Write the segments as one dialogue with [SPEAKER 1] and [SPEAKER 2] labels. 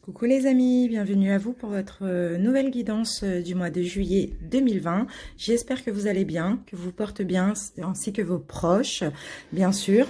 [SPEAKER 1] Coucou les amis, bienvenue à vous pour votre nouvelle guidance du mois de juillet 2020. J'espère que vous allez bien, que vous portez bien, ainsi que vos proches, bien sûr.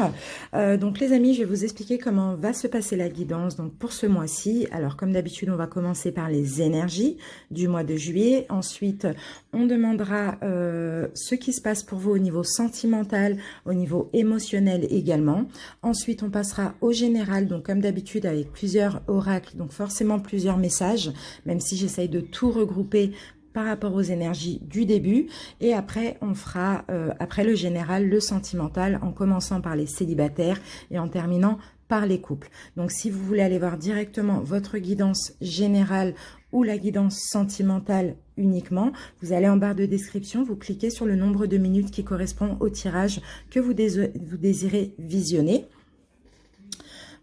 [SPEAKER 1] Donc les amis, je vais vous expliquer comment va se passer la guidance donc pour ce mois-ci. Alors comme d'habitude, on va commencer par les énergies du mois de juillet. Ensuite, on demandera ce qui se passe pour vous au niveau sentimental, au niveau émotionnel également. Ensuite, on passera au général, donc comme d'habitude avec plusieurs oracles, donc forcément plusieurs messages, même si j'essaye de tout regrouper par rapport aux énergies du début. Et après, on fera, après le général, le sentimental, en commençant par les célibataires et en terminant par les couples. Donc, si vous voulez aller voir directement votre guidance générale ou la guidance sentimentale uniquement, vous allez en barre de description, vous cliquez sur le nombre de minutes qui correspond au tirage que vous désirez visionner.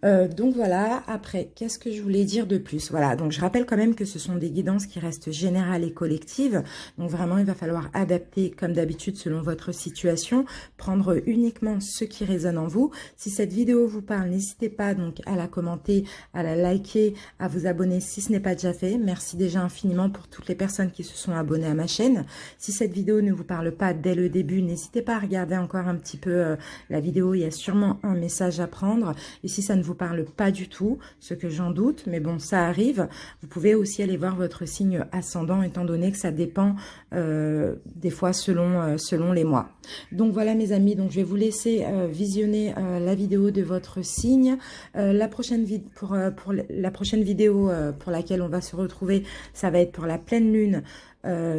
[SPEAKER 1] Donc voilà, après, qu'est-ce que je voulais dire de plus? Voilà, donc je rappelle quand même que ce sont des guidances qui restent générales et collectives. Donc vraiment, il va falloir adapter comme d'habitude selon votre situation, prendre uniquement ce qui résonne en vous. Si cette vidéo vous parle, n'hésitez pas donc à la commenter, à la liker, à vous abonner si ce n'est pas déjà fait. Merci déjà infiniment pour toutes les personnes qui se sont abonnées à ma chaîne. Si cette vidéo ne vous parle pas dès le début, n'hésitez pas à regarder encore un petit peu la vidéo. Il y a sûrement un message à prendre. Et si ça ne vous parle pas du tout, ce que j'en doute, mais bon, ça arrive. Vous pouvez aussi aller voir votre signe ascendant, étant donné que ça dépend des fois selon les mois. Donc voilà mes amis, donc je vais vous laisser visionner la vidéo de votre signe. La prochaine vidéo pour laquelle on va se retrouver, ça va être pour la pleine lune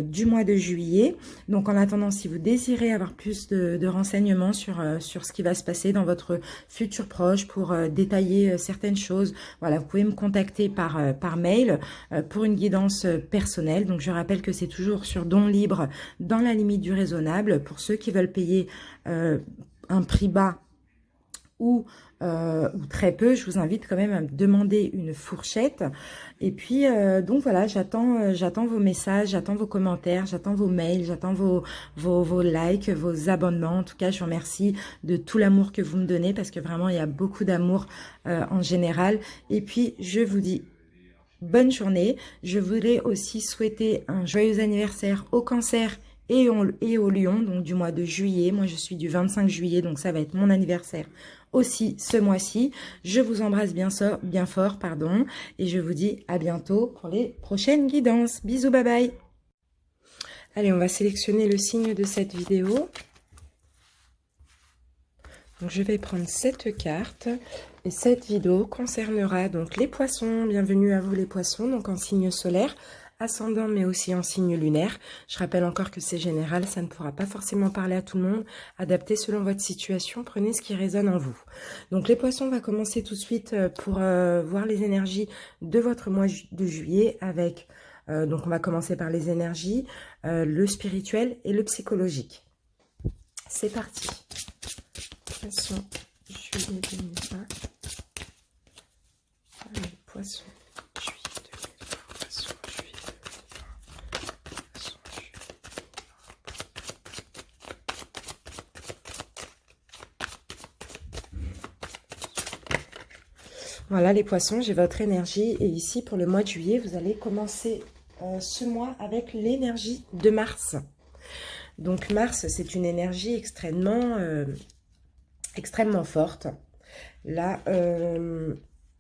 [SPEAKER 1] du mois de juillet. Donc en attendant, si vous désirez avoir plus de renseignements sur ce qui va se passer dans votre futur proche pour détailler certaines choses, voilà, vous pouvez me contacter par mail pour une guidance personnelle. Donc je rappelle que c'est toujours sur don libre dans la limite du raisonnable. Pour ceux qui veulent payer un prix bas ou très peu, je vous invite quand même à me demander une fourchette. Et puis, donc voilà, j'attends vos messages, j'attends vos commentaires, j'attends vos mails, j'attends vos likes, vos abonnements. En tout cas, je vous remercie de tout l'amour que vous me donnez parce que vraiment, il y a beaucoup d'amour en général. Et puis, je vous dis bonne journée. Je voulais aussi souhaiter un joyeux anniversaire au Cancer et au Lion, donc du mois de juillet. Moi, je suis du 25 juillet, donc ça va être mon anniversaire aussi ce mois-ci. Je vous embrasse bien fort, pardon, et je vous dis à bientôt pour les prochaines guidances. Bisous, bye bye. Allez, on va sélectionner le signe de cette vidéo. Donc, je vais prendre cette carte et cette vidéo concernera donc les poissons. Bienvenue à vous les poissons, donc en signe solaire, ascendant mais aussi en signe lunaire. Je rappelle encore que c'est général, ça ne pourra pas forcément parler à tout le monde. Adaptez selon votre situation, prenez ce qui résonne en vous. Donc les poissons, on va commencer tout de suite pour voir les énergies de votre mois de juillet avec, donc on va commencer par les énergies, le spirituel et le psychologique. C'est parti. Poisson, juillet 2020. Allez, poisson. Voilà les poissons, j'ai votre énergie et ici pour le mois de juillet, vous allez commencer ce mois avec l'énergie de Mars. Donc Mars, c'est une énergie extrêmement forte. Là,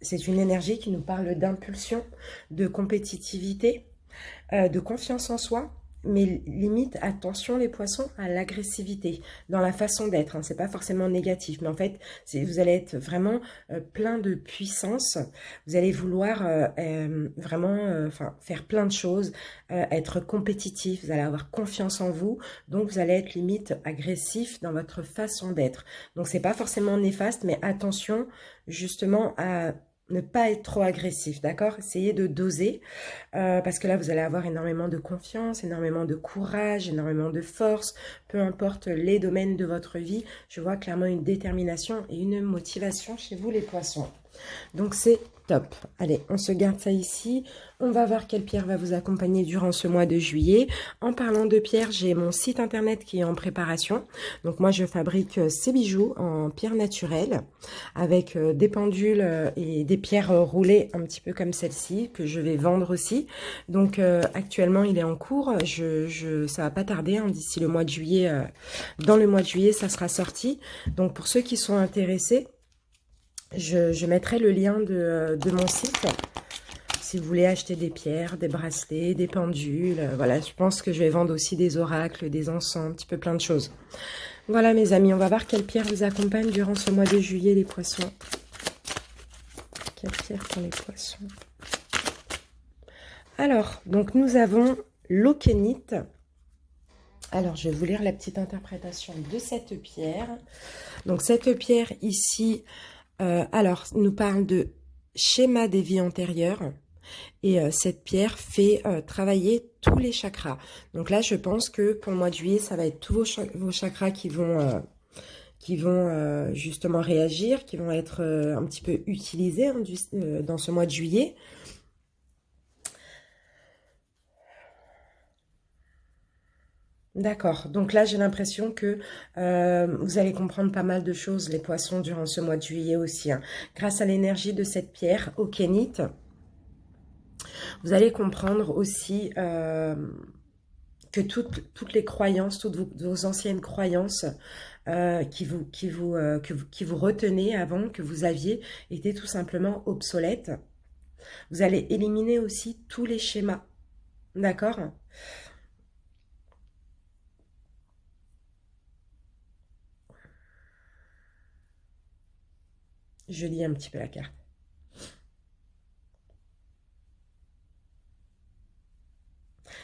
[SPEAKER 1] c'est une énergie qui nous parle d'impulsion, de compétitivité, de confiance en soi. Mais limite, attention les poissons à l'agressivité dans la façon d'être. Hein. C'est pas forcément négatif, mais en fait, vous allez être vraiment plein de puissance. Vous allez vouloir vraiment faire plein de choses, être compétitif. Vous allez avoir confiance en vous, donc vous allez être limite agressif dans votre façon d'être. Donc c'est pas forcément néfaste, mais attention justement à ne pas être trop agressif, d'accord? Essayez de doser, parce que là, vous allez avoir énormément de confiance, énormément de courage, énormément de force, peu importe les domaines de votre vie. Je vois clairement une détermination et une motivation chez vous, les poissons. Donc c'est top. Allez, on se garde ça ici. On va voir quelle pierre va vous accompagner durant ce mois de juillet. En parlant de pierre, j'ai mon site internet qui est en préparation. Donc moi, je fabrique ces bijoux en pierre naturelle avec des pendules et des pierres roulées un petit peu comme celle-ci que je vais vendre aussi. Donc actuellement, il est en cours. Ça va pas tarder, hein, d'ici le mois de juillet. Dans le mois de juillet, ça sera sorti. Donc pour ceux qui sont intéressés, je mettrai le lien de mon site si vous voulez acheter des pierres, des bracelets, des pendules. Voilà, je pense que je vais vendre aussi des oracles, des encens, un petit peu plein de choses. Voilà mes amis, on va voir quelle pierre vous accompagne durant ce mois de juillet les poissons. Quelle pierre pour les poissons? Alors, donc nous avons l'aukénite. Alors, je vais vous lire la petite interprétation de cette pierre. Donc cette pierre ici... alors, nous parle de schéma des vies antérieures et cette pierre fait travailler tous les chakras. Donc là, je pense que pour le mois de juillet, ça va être tous vos chakras qui vont justement réagir, qui vont être un petit peu utilisés hein, dans ce mois de juillet. D'accord, donc là j'ai l'impression que vous allez comprendre pas mal de choses les poissons durant ce mois de juillet aussi. Hein. Grâce à l'énergie de cette pierre, aukénite, vous allez comprendre aussi que toutes les croyances, toutes vos anciennes croyances qui vous retenaient avant, que vous aviez, étaient tout simplement obsolètes. Vous allez éliminer aussi tous les schémas, d'accord ? Je lis un petit peu la carte.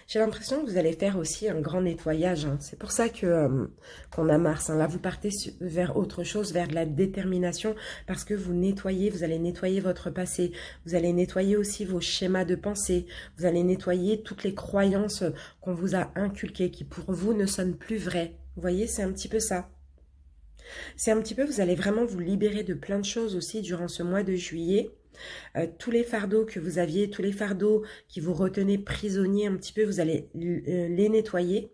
[SPEAKER 1] J'ai l'impression que vous allez faire aussi un grand nettoyage. Hein. C'est pour ça que qu'on a Mars. Hein. Là, vous partez vers autre chose, vers de la détermination, parce que vous nettoyez, vous allez nettoyer votre passé. Vous allez nettoyer aussi vos schémas de pensée. Vous allez nettoyer toutes les croyances qu'on vous a inculquées, qui pour vous ne sonnent plus vraies. Vous voyez, c'est un petit peu ça. C'est un petit peu, vous allez vraiment vous libérer de plein de choses aussi durant ce mois de juillet. Tous les fardeaux que vous aviez, tous les fardeaux qui vous retenaient prisonniers un petit peu, vous allez les nettoyer.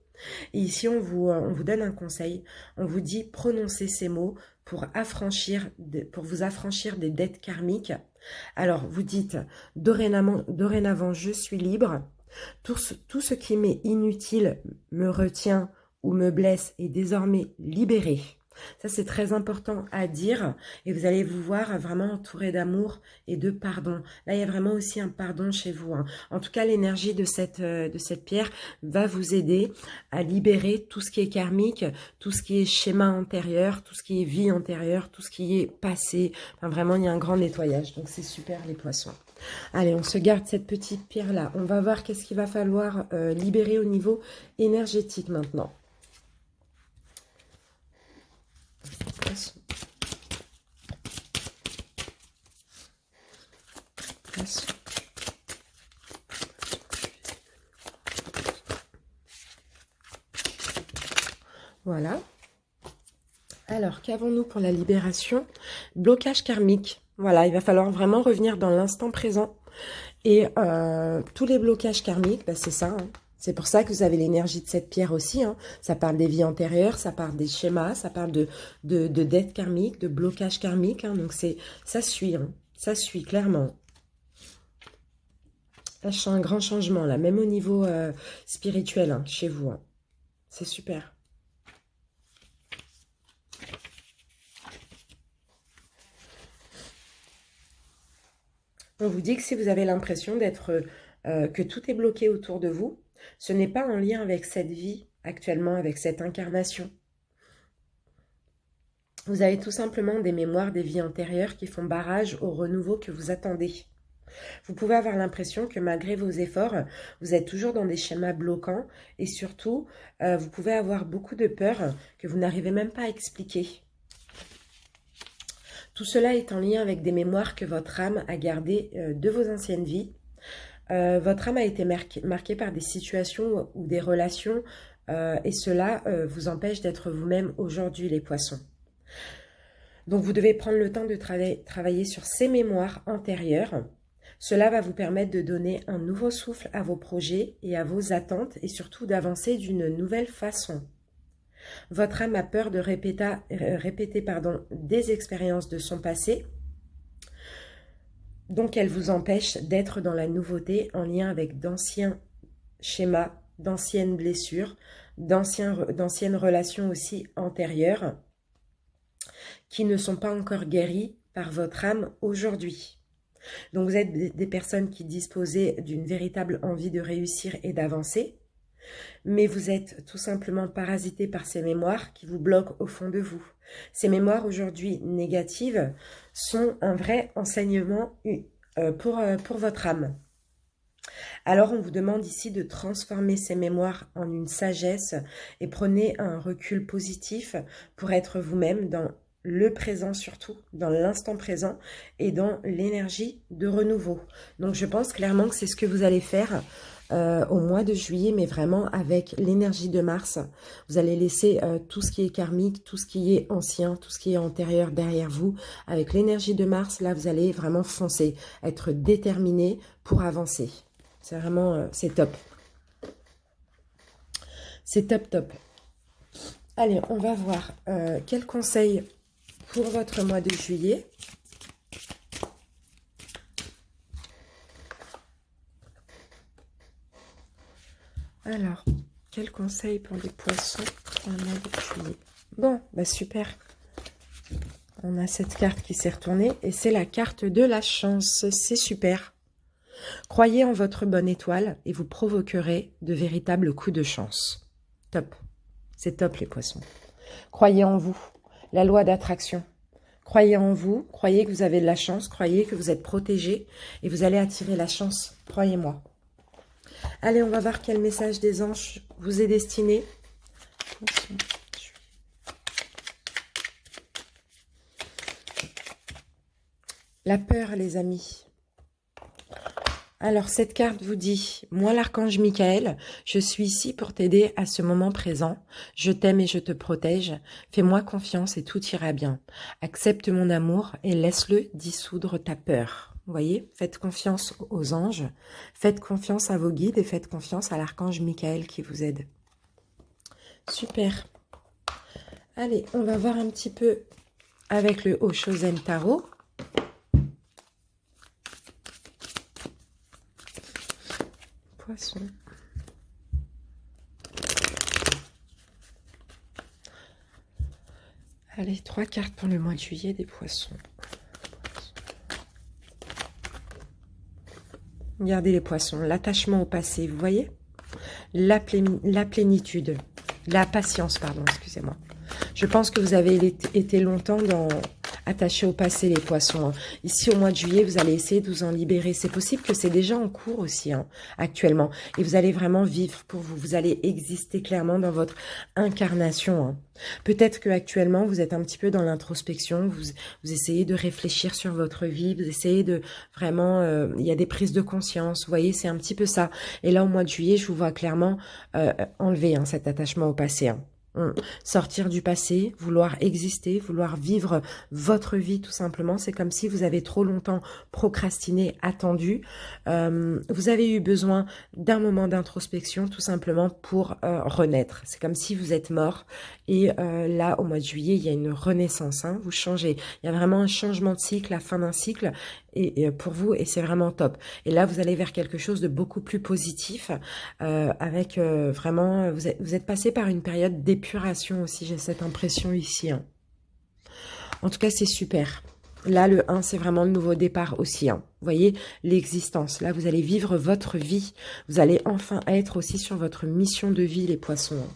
[SPEAKER 1] Et ici, on vous donne un conseil. On vous dit prononcez ces mots pour vous affranchir des dettes karmiques. Alors, vous dites dorénavant, je suis libre. Tout ce qui m'est inutile, me retient ou me blesse est désormais libéré. Ça, c'est très important à dire et vous allez vous voir vraiment entouré d'amour et de pardon. Là, il y a vraiment aussi un pardon chez vous. Hein. En tout cas, l'énergie de cette pierre va vous aider à libérer tout ce qui est karmique, tout ce qui est schéma antérieur, tout ce qui est vie antérieure, tout ce qui est passé. Enfin, vraiment, il y a un grand nettoyage. Donc, c'est super les poissons. Allez, on se garde cette petite pierre-là. On va voir qu'est-ce qu'il va falloir libérer au niveau énergétique maintenant. Voilà. Alors, qu'avons-nous pour la libération? Blocage karmique. Voilà, il va falloir vraiment revenir dans l'instant présent. Et tous les blocages karmiques, bah, c'est ça. Hein. C'est pour ça que vous avez l'énergie de cette pierre aussi. Hein. Ça parle des vies antérieures, ça parle des schémas, ça parle de dettes karmiques, de blocage karmique. Hein. Donc, ça suit. Hein. Ça suit, clairement. Là, je sens un grand changement, là, même au niveau spirituel, hein, chez vous. Hein. C'est super. On vous dit que si vous avez l'impression que tout est bloqué autour de vous, ce n'est pas en lien avec cette vie actuellement, avec cette incarnation. Vous avez tout simplement des mémoires des vies antérieures qui font barrage au renouveau que vous attendez. Vous pouvez avoir l'impression que malgré vos efforts, vous êtes toujours dans des schémas bloquants et surtout, vous pouvez avoir beaucoup de peur que vous n'arrivez même pas à expliquer. Tout cela est en lien avec des mémoires que votre âme a gardées de vos anciennes vies. Votre âme a été marquée par des situations ou des relations et cela vous empêche d'être vous-même aujourd'hui les poissons. Donc, vous devez prendre le temps de travailler sur ces mémoires antérieures. Cela va vous permettre de donner un nouveau souffle à vos projets et à vos attentes et surtout d'avancer d'une nouvelle façon. Votre âme a peur de répéter des expériences de son passé. Donc, elle vous empêche d'être dans la nouveauté en lien avec d'anciens schémas, d'anciennes blessures, d'anciennes relations aussi antérieures qui ne sont pas encore guéries par votre âme aujourd'hui. Donc, vous êtes des personnes qui disposaient d'une véritable envie de réussir et d'avancer, mais vous êtes tout simplement parasité par ces mémoires qui vous bloquent au fond de vous. Ces mémoires aujourd'hui négatives sont un vrai enseignement pour votre âme. Alors, on vous demande ici de transformer ces mémoires en une sagesse et prenez un recul positif pour être vous-même dans le présent surtout, dans l'instant présent et dans l'énergie de renouveau. Donc, je pense clairement que c'est ce que vous allez faire au mois de juillet, mais vraiment avec l'énergie de Mars. Vous allez laisser tout ce qui est karmique, tout ce qui est ancien, tout ce qui est antérieur derrière vous. Avec l'énergie de Mars, là, vous allez vraiment foncer, être déterminé pour avancer. C'est vraiment, c'est top. C'est top, top. Allez, on va voir quels conseils pour votre mois de juillet. Alors, quels conseils pour les poissons pour le mois de juillet? Bon, bah super. On a cette carte qui s'est retournée et c'est la carte de la chance. C'est super. Croyez en votre bonne étoile et vous provoquerez de véritables coups de chance. Top. C'est top les poissons. Croyez en vous. La loi d'attraction. Croyez en vous. Croyez que vous avez de la chance. Croyez que vous êtes protégé et vous allez attirer la chance. Croyez-moi. Allez, on va voir quel message des anges vous est destiné. La peur, les amis. Alors, cette carte vous dit, moi l'archange Michael, je suis ici pour t'aider à ce moment présent. Je t'aime et je te protège. Fais-moi confiance et tout ira bien. Accepte mon amour et laisse-le dissoudre ta peur. Vous voyez, faites confiance aux anges, faites confiance à vos guides et faites confiance à l'archange Michael qui vous aide. Super. Allez, on va voir un petit peu avec le Oshozen Tarot. Poisson. Allez, 3 cartes pour le mois de juillet des poissons. Regardez les poissons, l'attachement au passé, vous voyez? La plénitude, la patience, pardon, excusez-moi. Je pense que vous avez été longtemps attaché au passé, les poissons. Ici, au mois de juillet, vous allez essayer de vous en libérer. C'est possible que c'est déjà en cours aussi, actuellement. Et vous allez vraiment vivre pour vous. Vous allez exister clairement dans votre incarnation. Peut-être que actuellement vous êtes un petit peu dans l'introspection. Vous essayez de réfléchir sur votre vie. Vous essayez de vraiment... il y a des prises de conscience. Vous voyez, c'est un petit peu ça. Et là, au mois de juillet, je vous vois clairement enlever cet attachement au passé. Sortir du passé, vouloir exister, vouloir vivre votre vie tout simplement. C'est comme si vous avez trop longtemps procrastiné, attendu. Vous avez eu besoin d'un moment d'introspection tout simplement pour renaître. C'est comme si vous êtes mort et là au mois de juillet il y a une renaissance. Vous changez. Il y a vraiment un changement de cycle, la fin d'un cycle et pour vous et c'est vraiment top. Et là vous allez vers quelque chose de beaucoup plus positif avec vraiment vous êtes passé par une période d'épuration aussi, j'ai cette impression ici. En tout cas c'est super. Là le 1 c'est vraiment le nouveau départ aussi. Vous voyez l'existence. Là vous allez vivre votre vie. Vous allez enfin être aussi sur votre mission de vie les poissons.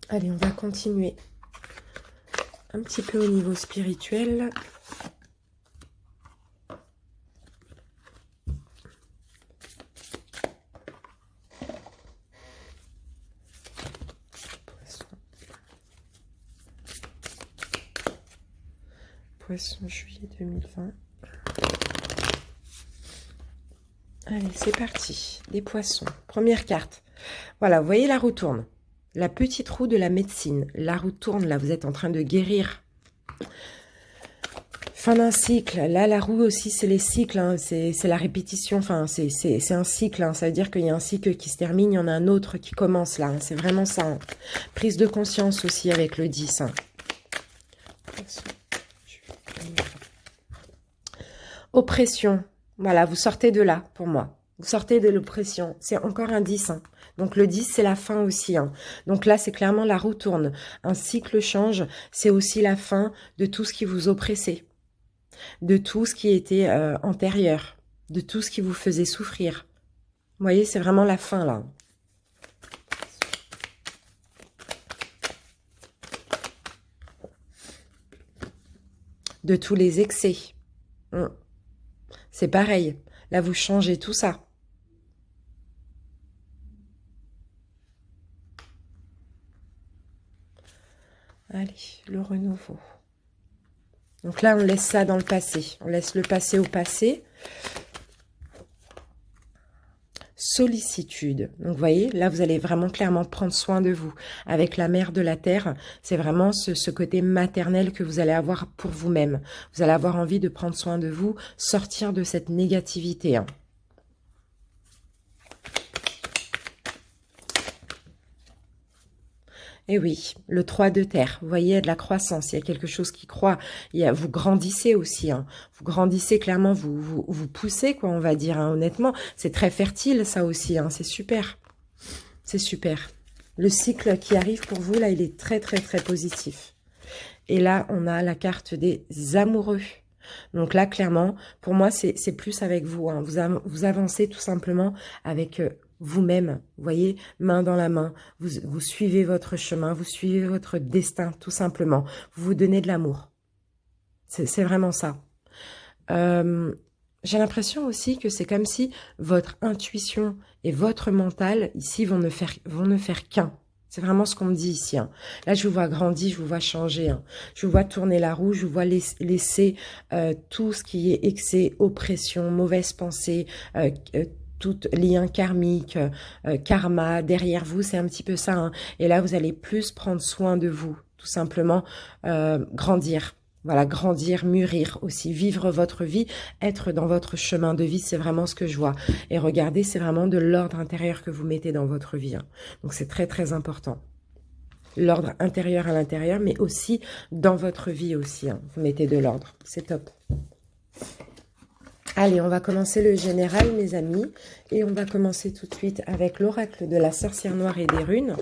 [SPEAKER 1] Allez on va continuer. Un petit peu au niveau spirituel. Poisson, juillet 2020. Allez, c'est parti. Les poissons. Première carte. Voilà, vous voyez la roue tourne. la petite roue de la médecine. La roue tourne, là, vous êtes en train de guérir. Fin d'un cycle. Là, la roue aussi, c'est les cycles, hein. C'est la répétition. Enfin, c'est un cycle, hein. Ça veut dire qu'il y a un cycle qui se termine, il y en a un autre qui commence, là, hein. C'est vraiment ça, hein. Prise de conscience aussi avec le 10, hein. Oppression. Voilà, vous sortez de là, pour moi. Vous sortez de l'oppression. C'est encore un 10, hein. Donc, le 10, c'est la fin aussi, hein. Donc là, c'est clairement la roue tourne. Un cycle change. C'est aussi la fin de tout ce qui vous oppressait. De tout ce qui était antérieur. De tout ce qui vous faisait souffrir. Vous voyez, c'est vraiment la fin, là. De tous les excès. C'est pareil. Là, vous changez tout ça. Allez, le renouveau. Donc là, on laisse ça dans le passé. On laisse le passé au passé. Sollicitude. Donc, vous voyez, là, vous allez vraiment clairement prendre soin de vous. Avec la mère de la terre, c'est vraiment ce côté maternel que vous allez avoir pour vous-même. Vous allez avoir envie de prendre soin de vous, sortir de cette négativité, hein. Et oui, le 3 de terre, vous voyez, il y a de la croissance, il y a quelque chose qui croît, vous grandissez aussi, hein. Vous grandissez clairement, vous poussez, quoi, on va dire, hein, honnêtement. C'est très fertile, ça aussi, hein, c'est super. C'est super. Le cycle qui arrive pour vous, là, il est très, très, très positif. Et là, on a la carte des amoureux. Donc là, clairement, pour moi, c'est plus avec vous, hein. Vous avancez tout simplement avec vous-même, vous voyez, main dans la main, vous suivez votre chemin, vous suivez votre destin, tout simplement. Vous vous donnez de l'amour. C'est vraiment ça. J'ai l'impression aussi que c'est comme si votre intuition et votre mental, ici, vont ne faire qu'un. C'est vraiment ce qu'on me dit ici, hein. Là, je vous vois grandir, je vous vois changer, hein. Je vous vois tourner la roue, je vous vois laisser tout ce qui est excès, oppression, mauvaise pensée, tout lien karmique, karma, derrière vous, c'est un petit peu ça, hein. Et là, vous allez plus prendre soin de vous, tout simplement, grandir. Voilà, grandir, mûrir aussi, vivre votre vie, être dans votre chemin de vie, c'est vraiment ce que je vois. Et regardez, c'est vraiment de l'ordre intérieur que vous mettez dans votre vie, hein. Donc, c'est très, très important. L'ordre intérieur à l'intérieur, mais aussi dans votre vie aussi, hein. Vous mettez de l'ordre, c'est top. Allez, on va commencer le général, mes amis. Et on va commencer tout de suite avec l'oracle de la sorcière noire et des runes.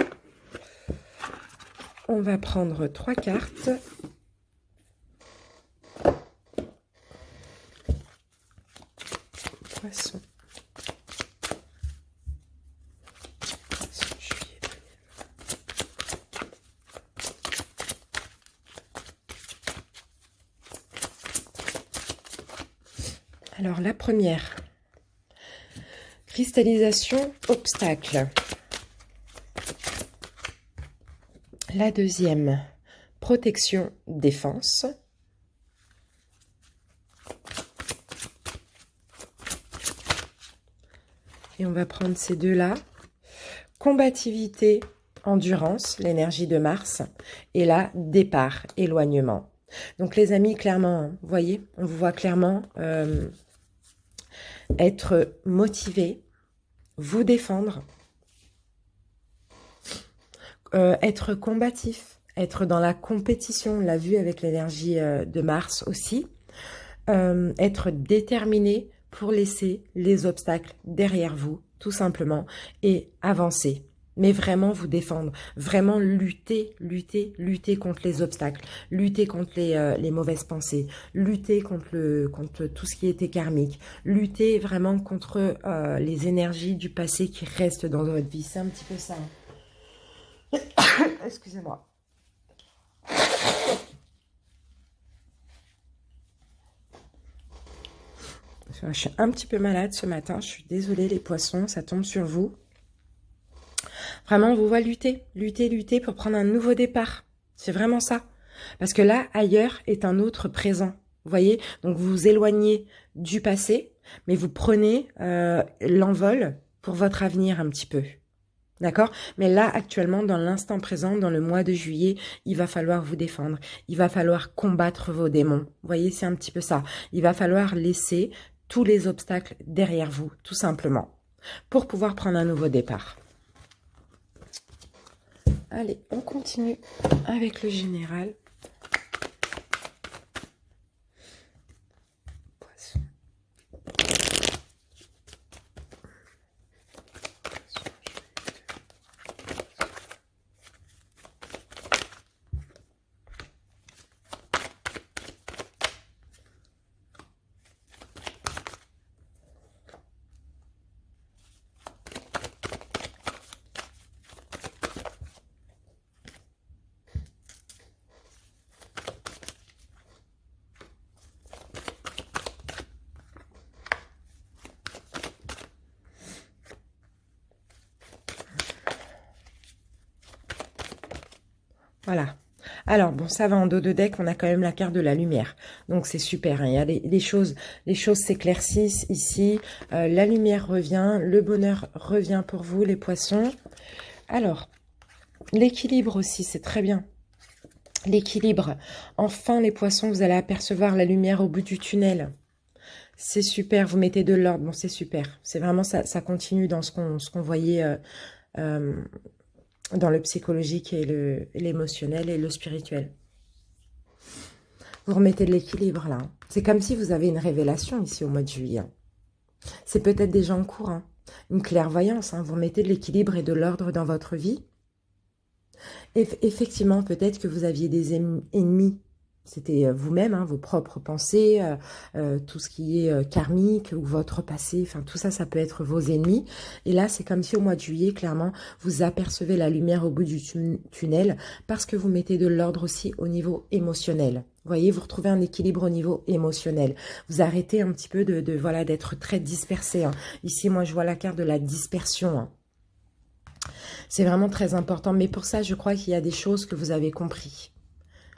[SPEAKER 1] On va prendre 3 cartes. Poisson. Alors, la première, cristallisation, obstacle. La deuxième, protection, défense. Et on va prendre ces deux-là. Combativité, endurance, l'énergie de Mars. Et là, départ, éloignement. Donc, les amis, clairement, vous voyez, on vous voit clairement être motivé, vous défendre, être combatif, être dans la compétition, on l'a vu avec l'énergie de Mars aussi, être déterminé pour laisser les obstacles derrière vous, tout simplement, et avancer. Mais vraiment vous défendre, vraiment lutter contre les obstacles, lutter contre les mauvaises pensées, lutter contre tout ce qui était karmique, lutter vraiment contre les énergies du passé qui restent dans votre vie. C'est un petit peu ça. Excusez-moi. Je suis un petit peu malade ce matin, je suis désolée les poissons, ça tombe sur vous. Vraiment, on vous voit lutter pour prendre un nouveau départ. C'est vraiment ça. Parce que là, ailleurs est un autre présent. Vous voyez? Donc, vous vous éloignez du passé, mais vous prenez l'envol pour votre avenir un petit peu. D'accord? Mais là, actuellement, dans l'instant présent, dans le mois de juillet, il va falloir vous défendre. Il va falloir combattre vos démons. Vous voyez, c'est un petit peu ça. Il va falloir laisser tous les obstacles derrière vous, tout simplement, pour pouvoir prendre un nouveau départ. Allez, on continue avec le général. Poisson. Voilà. Alors, bon, ça va en dos de deck, on a quand même la carte de la lumière. Donc, c'est super, hein. Il y a les choses s'éclaircissent ici. La lumière revient, le bonheur revient pour vous, les poissons. Alors, l'équilibre aussi, c'est très bien. L'équilibre. Enfin, les poissons, vous allez apercevoir la lumière au bout du tunnel. C'est super, vous mettez de l'ordre. Bon, c'est super. C'est vraiment ça, ça continue dans ce qu'on voyait dans le psychologique et l'émotionnel et le spirituel. Vous remettez de l'équilibre là. C'est comme si vous avez une révélation ici au mois de juillet. C'est peut-être déjà en cours, hein. Une clairvoyance. Hein. Vous remettez de l'équilibre et de l'ordre dans votre vie. Et effectivement, peut-être que vous aviez des ennemis. C'était vous-même, hein, vos propres pensées, tout ce qui est karmique ou votre passé, enfin tout ça, ça peut être vos ennemis. Et là, c'est comme si au mois de juillet, clairement, vous apercevez la lumière au bout du tunnel parce que vous mettez de l'ordre aussi au niveau émotionnel. Vous voyez, vous retrouvez un équilibre au niveau émotionnel. Vous arrêtez un petit peu voilà, d'être très dispersé. Hein. Ici, moi, je vois la carte de la dispersion. Hein. C'est vraiment très important. Mais pour ça, je crois qu'il y a des choses que vous avez compris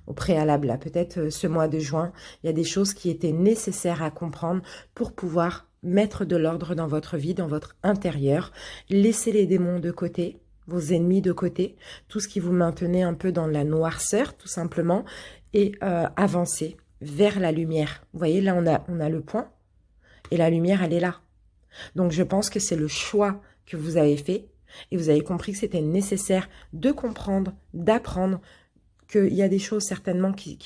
[SPEAKER 1] au préalable, là, peut-être ce mois de juin, il y a des choses qui étaient nécessaires à comprendre pour pouvoir mettre de l'ordre dans votre vie, dans votre intérieur, laisser les démons de côté, vos ennemis de côté, tout ce qui vous maintenait un peu dans la noirceur, tout simplement, et avancer vers la lumière. Vous voyez, là, on a le point, et la lumière, elle est là. Donc, je pense que c'est le choix que vous avez fait, et vous avez compris que c'était nécessaire de comprendre, d'apprendre, qu'il y a des choses certainement qui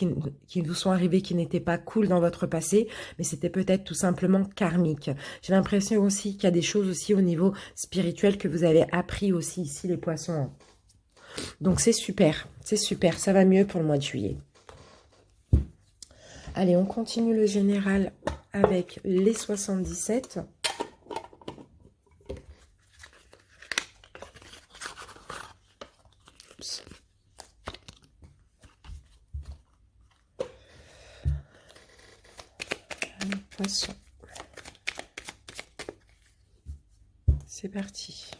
[SPEAKER 1] vous sont arrivées qui n'étaient pas cool dans votre passé, mais c'était peut-être tout simplement karmique. J'ai l'impression aussi qu'il y a des choses aussi au niveau spirituel que vous avez appris aussi ici, les poissons. Donc c'est super, ça va mieux pour le mois de juillet. Allez, on continue le général avec les 77. Poisson. C'est parti.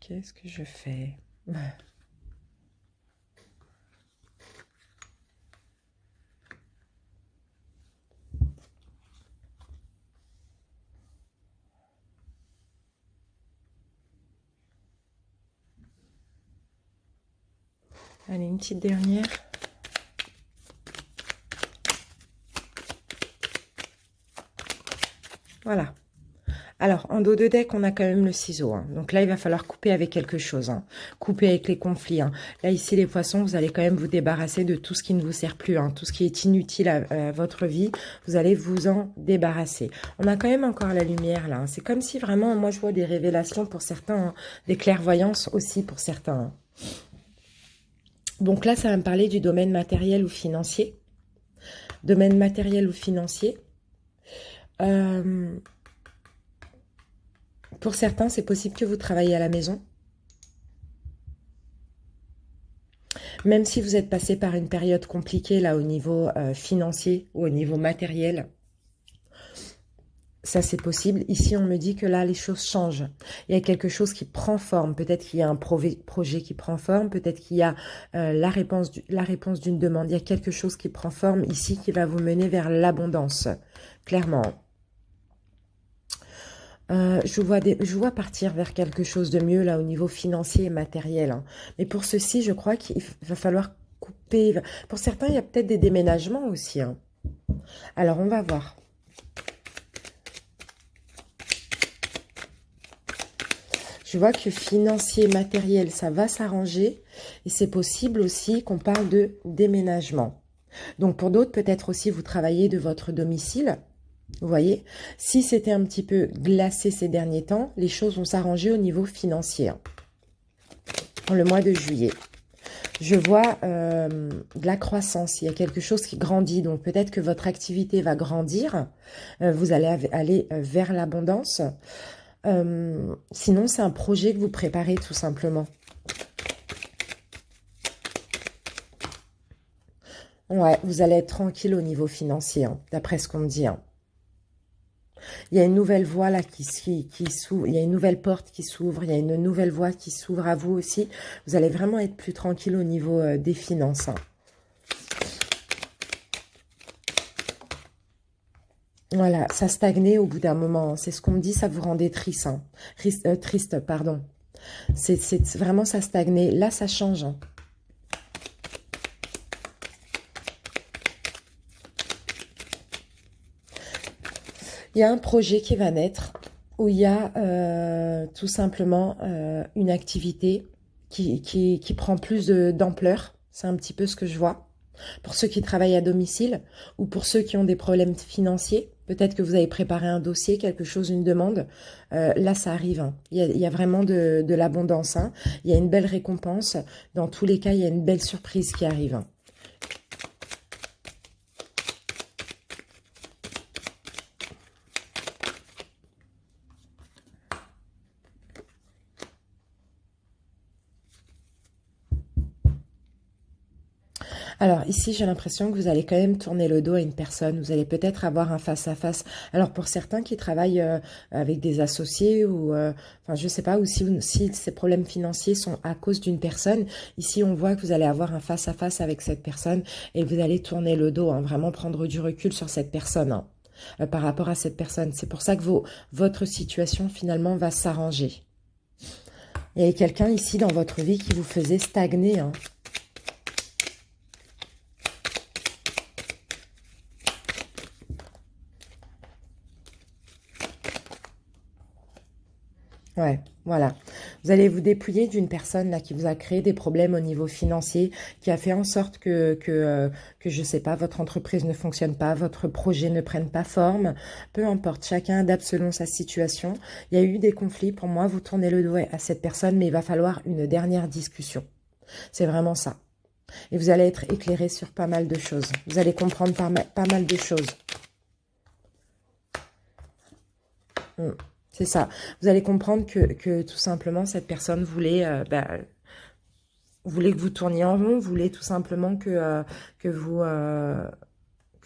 [SPEAKER 1] Qu'est-ce que je fais? Allez, une petite dernière. Voilà. Alors, en dos de deck, on a quand même le ciseau. Hein. Donc là, il va falloir couper avec quelque chose. Hein. Couper avec les conflits. Hein. Là, ici, les poissons, vous allez quand même vous débarrasser de tout ce qui ne vous sert plus. Hein. Tout ce qui est inutile à votre vie, vous allez vous en débarrasser. On a quand même encore la lumière, là. Hein. C'est comme si vraiment, moi, je vois des révélations pour certains. Hein. Des clairvoyances aussi pour certains. Hein. Donc là, ça va me parler du domaine matériel ou financier. Domaine matériel ou financier. Pour certains, c'est possible que vous travaillez à la maison. Même si vous êtes passé par une période compliquée là au niveau financier ou au niveau matériel, ça c'est possible. Ici, on me dit que là, les choses changent. Il y a quelque chose qui prend forme. Peut-être qu'il y a un projet qui prend forme. Peut-être qu'il y a la réponse d'une demande. Il y a quelque chose qui prend forme ici qui va vous mener vers l'abondance. Clairement. Je vois partir vers quelque chose de mieux là au niveau financier et matériel, hein. Mais pour ceci, je crois qu'il va falloir couper. Pour certains, il y a peut-être des déménagements aussi, hein. Alors, on va voir. Je vois que financier, matériel, ça va s'arranger. Et c'est possible aussi qu'on parle de déménagement. Donc, pour d'autres, peut-être aussi vous travaillez de votre domicile. Vous voyez, si c'était un petit peu glacé ces derniers temps, les choses vont s'arranger au niveau financier. Pour le mois de juillet. Je vois de la croissance, il y a quelque chose qui grandit, donc peut-être que votre activité va grandir, vous allez aller vers l'abondance. Sinon, c'est un projet que vous préparez tout simplement. Ouais, vous allez être tranquille au niveau financier, hein, d'après ce qu'on me dit, hein. Il y a une nouvelle voie là qui s'ouvre, il y a une nouvelle porte qui s'ouvre, il y a une nouvelle voie qui s'ouvre à vous aussi. Vous allez vraiment être plus tranquille au niveau des finances, hein. Voilà, ça stagnait au bout d'un moment. C'est ce qu'on me dit, ça vous rendait triste, hein. Triste, pardon. C'est vraiment, ça stagnait. Là, ça change, hein. Il y a un projet qui va naître où il y a tout simplement une activité qui prend plus d'ampleur. C'est un petit peu ce que je vois. Pour ceux qui travaillent à domicile ou pour ceux qui ont des problèmes financiers, peut-être que vous avez préparé un dossier, quelque chose, une demande. Là, ça arrive, hein. Il y a vraiment de l'abondance, hein. Il y a une belle récompense. Dans tous les cas, il y a une belle surprise qui arrive, hein. Alors ici, j'ai l'impression que vous allez quand même tourner le dos à une personne. Vous allez peut-être avoir un face-à-face. Alors pour certains qui travaillent avec des associés ou, enfin je sais pas, ou si ces problèmes financiers sont à cause d'une personne, ici on voit que vous allez avoir un face-à-face avec cette personne et vous allez tourner le dos, hein, vraiment prendre du recul sur cette personne, hein, par rapport à cette personne. C'est pour ça que votre situation finalement va s'arranger. Il y a quelqu'un ici dans votre vie qui vous faisait stagner, hein. Ouais, voilà. Vous allez vous dépouiller d'une personne là qui vous a créé des problèmes au niveau financier, qui a fait en sorte que je sais pas, votre entreprise ne fonctionne pas, votre projet ne prenne pas forme. Peu importe, chacun adapte selon sa situation. Il y a eu des conflits. Pour moi, vous tournez le dos à cette personne, mais il va falloir une dernière discussion. C'est vraiment ça. Et vous allez être éclairé sur pas mal de choses. Vous allez comprendre pas mal de choses. C'est ça. Vous allez comprendre que tout simplement, cette personne voulait que vous tourniez en rond, voulait tout simplement que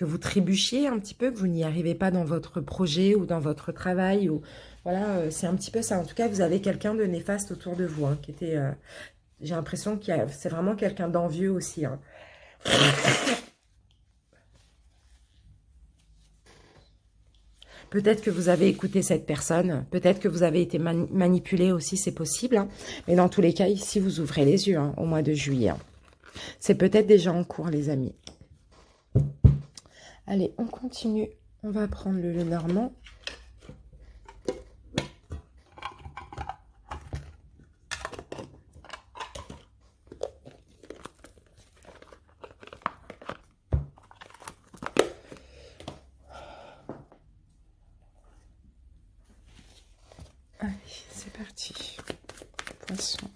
[SPEAKER 1] vous trébuchiez un petit peu, que vous n'y arrivez pas dans votre projet ou dans votre travail. Ou voilà, c'est un petit peu ça. En tout cas, vous avez quelqu'un de néfaste autour de vous, hein, qui était... j'ai l'impression que c'est vraiment quelqu'un d'envieux aussi, hein. Peut-être que vous avez écouté cette personne, peut-être que vous avez été manipulé aussi, c'est possible, hein. Mais dans tous les cas, ici, vous ouvrez les yeux, hein, au mois de juillet, hein. C'est peut-être déjà en cours, les amis. Allez, on continue. On va prendre le Lenormand. Allez, c'est parti. Poisson.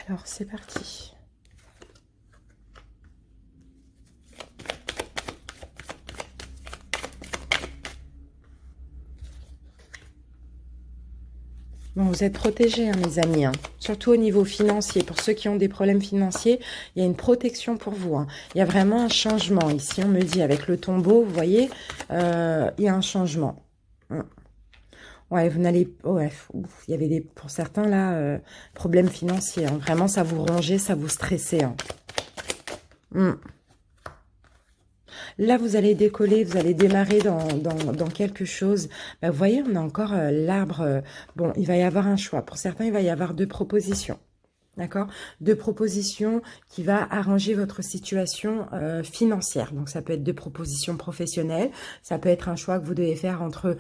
[SPEAKER 1] Alors, c'est parti. Bon, vous êtes protégés, hein, mes amis, hein. Surtout au niveau financier. Pour ceux qui ont des problèmes financiers, il y a une protection pour vous, hein. Il y a vraiment un changement. Ici, on me dit, avec le tombeau, vous voyez, il y a un changement. Ouais, vous n'allez... Ouais, ouf, il y avait des, pour certains, là, problèmes financiers, hein. Vraiment, ça vous rongeait, ça vous stressait, hein. Là, vous allez décoller, vous allez démarrer dans quelque chose. Bah, vous voyez, on a encore l'arbre. Bon, il va y avoir un choix. Pour certains, il va y avoir deux propositions. D'accord? Deux propositions qui va arranger votre situation financière. Donc, ça peut être deux propositions professionnelles. Ça peut être un choix que vous devez faire entre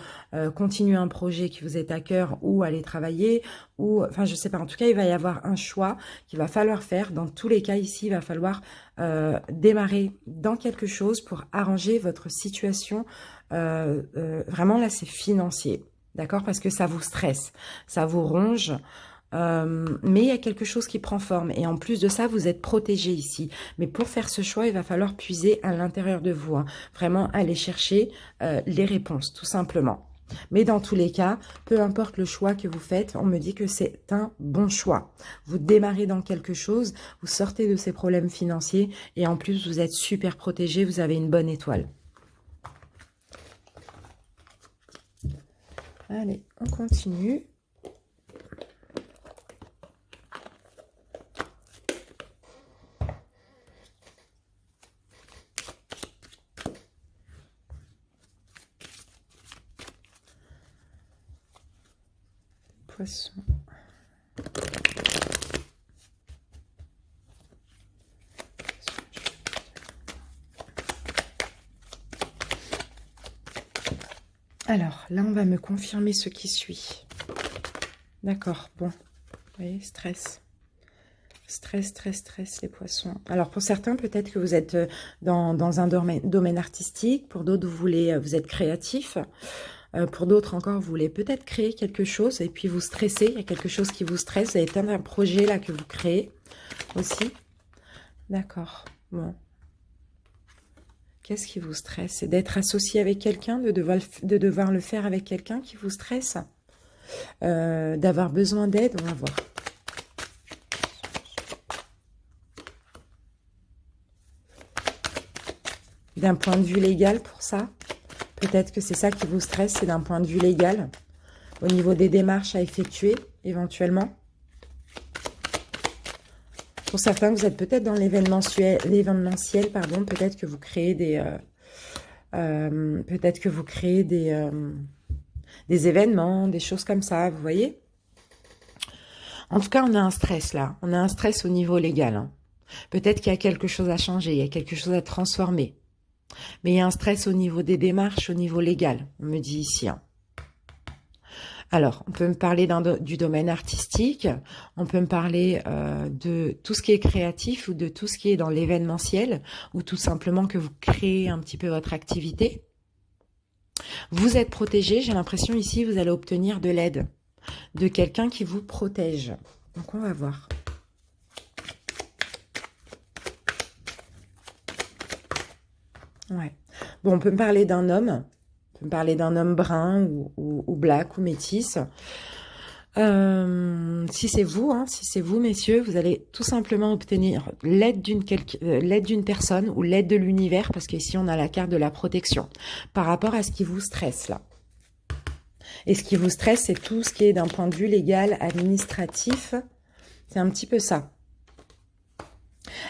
[SPEAKER 1] continuer un projet qui vous est à cœur ou aller travailler. Ou, enfin, je sais pas. En tout cas, il va y avoir un choix qu'il va falloir faire. Dans tous les cas, ici, il va falloir démarrer dans quelque chose pour arranger votre situation. Vraiment, là, c'est financier. D'accord? Parce que ça vous stresse. Ça vous ronge. Mais il y a quelque chose qui prend forme. Et en plus de ça, vous êtes protégé ici. Mais pour faire ce choix, il va falloir puiser à l'intérieur de vous. Hein. Vraiment aller chercher les réponses, tout simplement. Mais dans tous les cas, peu importe le choix que vous faites, on me dit que c'est un bon choix. Vous démarrez dans quelque chose, vous sortez de ces problèmes financiers et en plus, vous êtes super protégé, vous avez une bonne étoile. Allez, on continue. Poisson. Alors, là, on va me confirmer ce qui suit. D'accord, bon. Vous voyez, stress. Stress, stress, stress, les poissons. Alors, pour certains, peut-être que vous êtes dans un domaine artistique. Pour d'autres, vous êtes créatif. Pour d'autres encore, vous voulez peut-être créer quelque chose et puis vous stressez. Il y a quelque chose qui vous stresse. Vous avez peut-être un projet là que vous créez aussi. D'accord, bon. Qu'est-ce qui vous stresse? C'est d'être associé avec quelqu'un, de devoir le faire avec quelqu'un qui vous stresse? D'avoir besoin d'aide, on va voir. D'un point de vue légal pour ça? Peut-être que c'est ça qui vous stresse, c'est d'un point de vue légal, au niveau des démarches à effectuer, éventuellement. Pour certains, vous êtes peut-être dans l'événementiel, pardon, peut-être que vous créez des... des événements, des choses comme ça, vous voyez? En tout cas, on a un stress là. On a un stress au niveau légal. Hein. Peut-être qu'il y a quelque chose à changer, il y a quelque chose à transformer. Mais il y a un stress au niveau des démarches, au niveau légal, on me dit ici. Hein. Alors, on peut me parler du domaine artistique, on peut me parler de tout ce qui est créatif ou de tout ce qui est dans l'événementiel, ou tout simplement que vous créez un petit peu votre activité. Vous êtes protégé, j'ai l'impression ici, vous allez obtenir de l'aide de quelqu'un qui vous protège. Donc, on va voir. Ouais. Bon, on peut me parler d'un homme. On peut me parler d'un homme brun ou black ou métis. Si c'est vous, hein, si c'est vous, messieurs, vous allez tout simplement obtenir l'aide d'une personne ou l'aide de l'univers, parce qu'ici, on a la carte de la protection, par rapport à ce qui vous stresse, là. Et ce qui vous stresse, c'est tout ce qui est d'un point de vue légal, administratif. C'est un petit peu ça.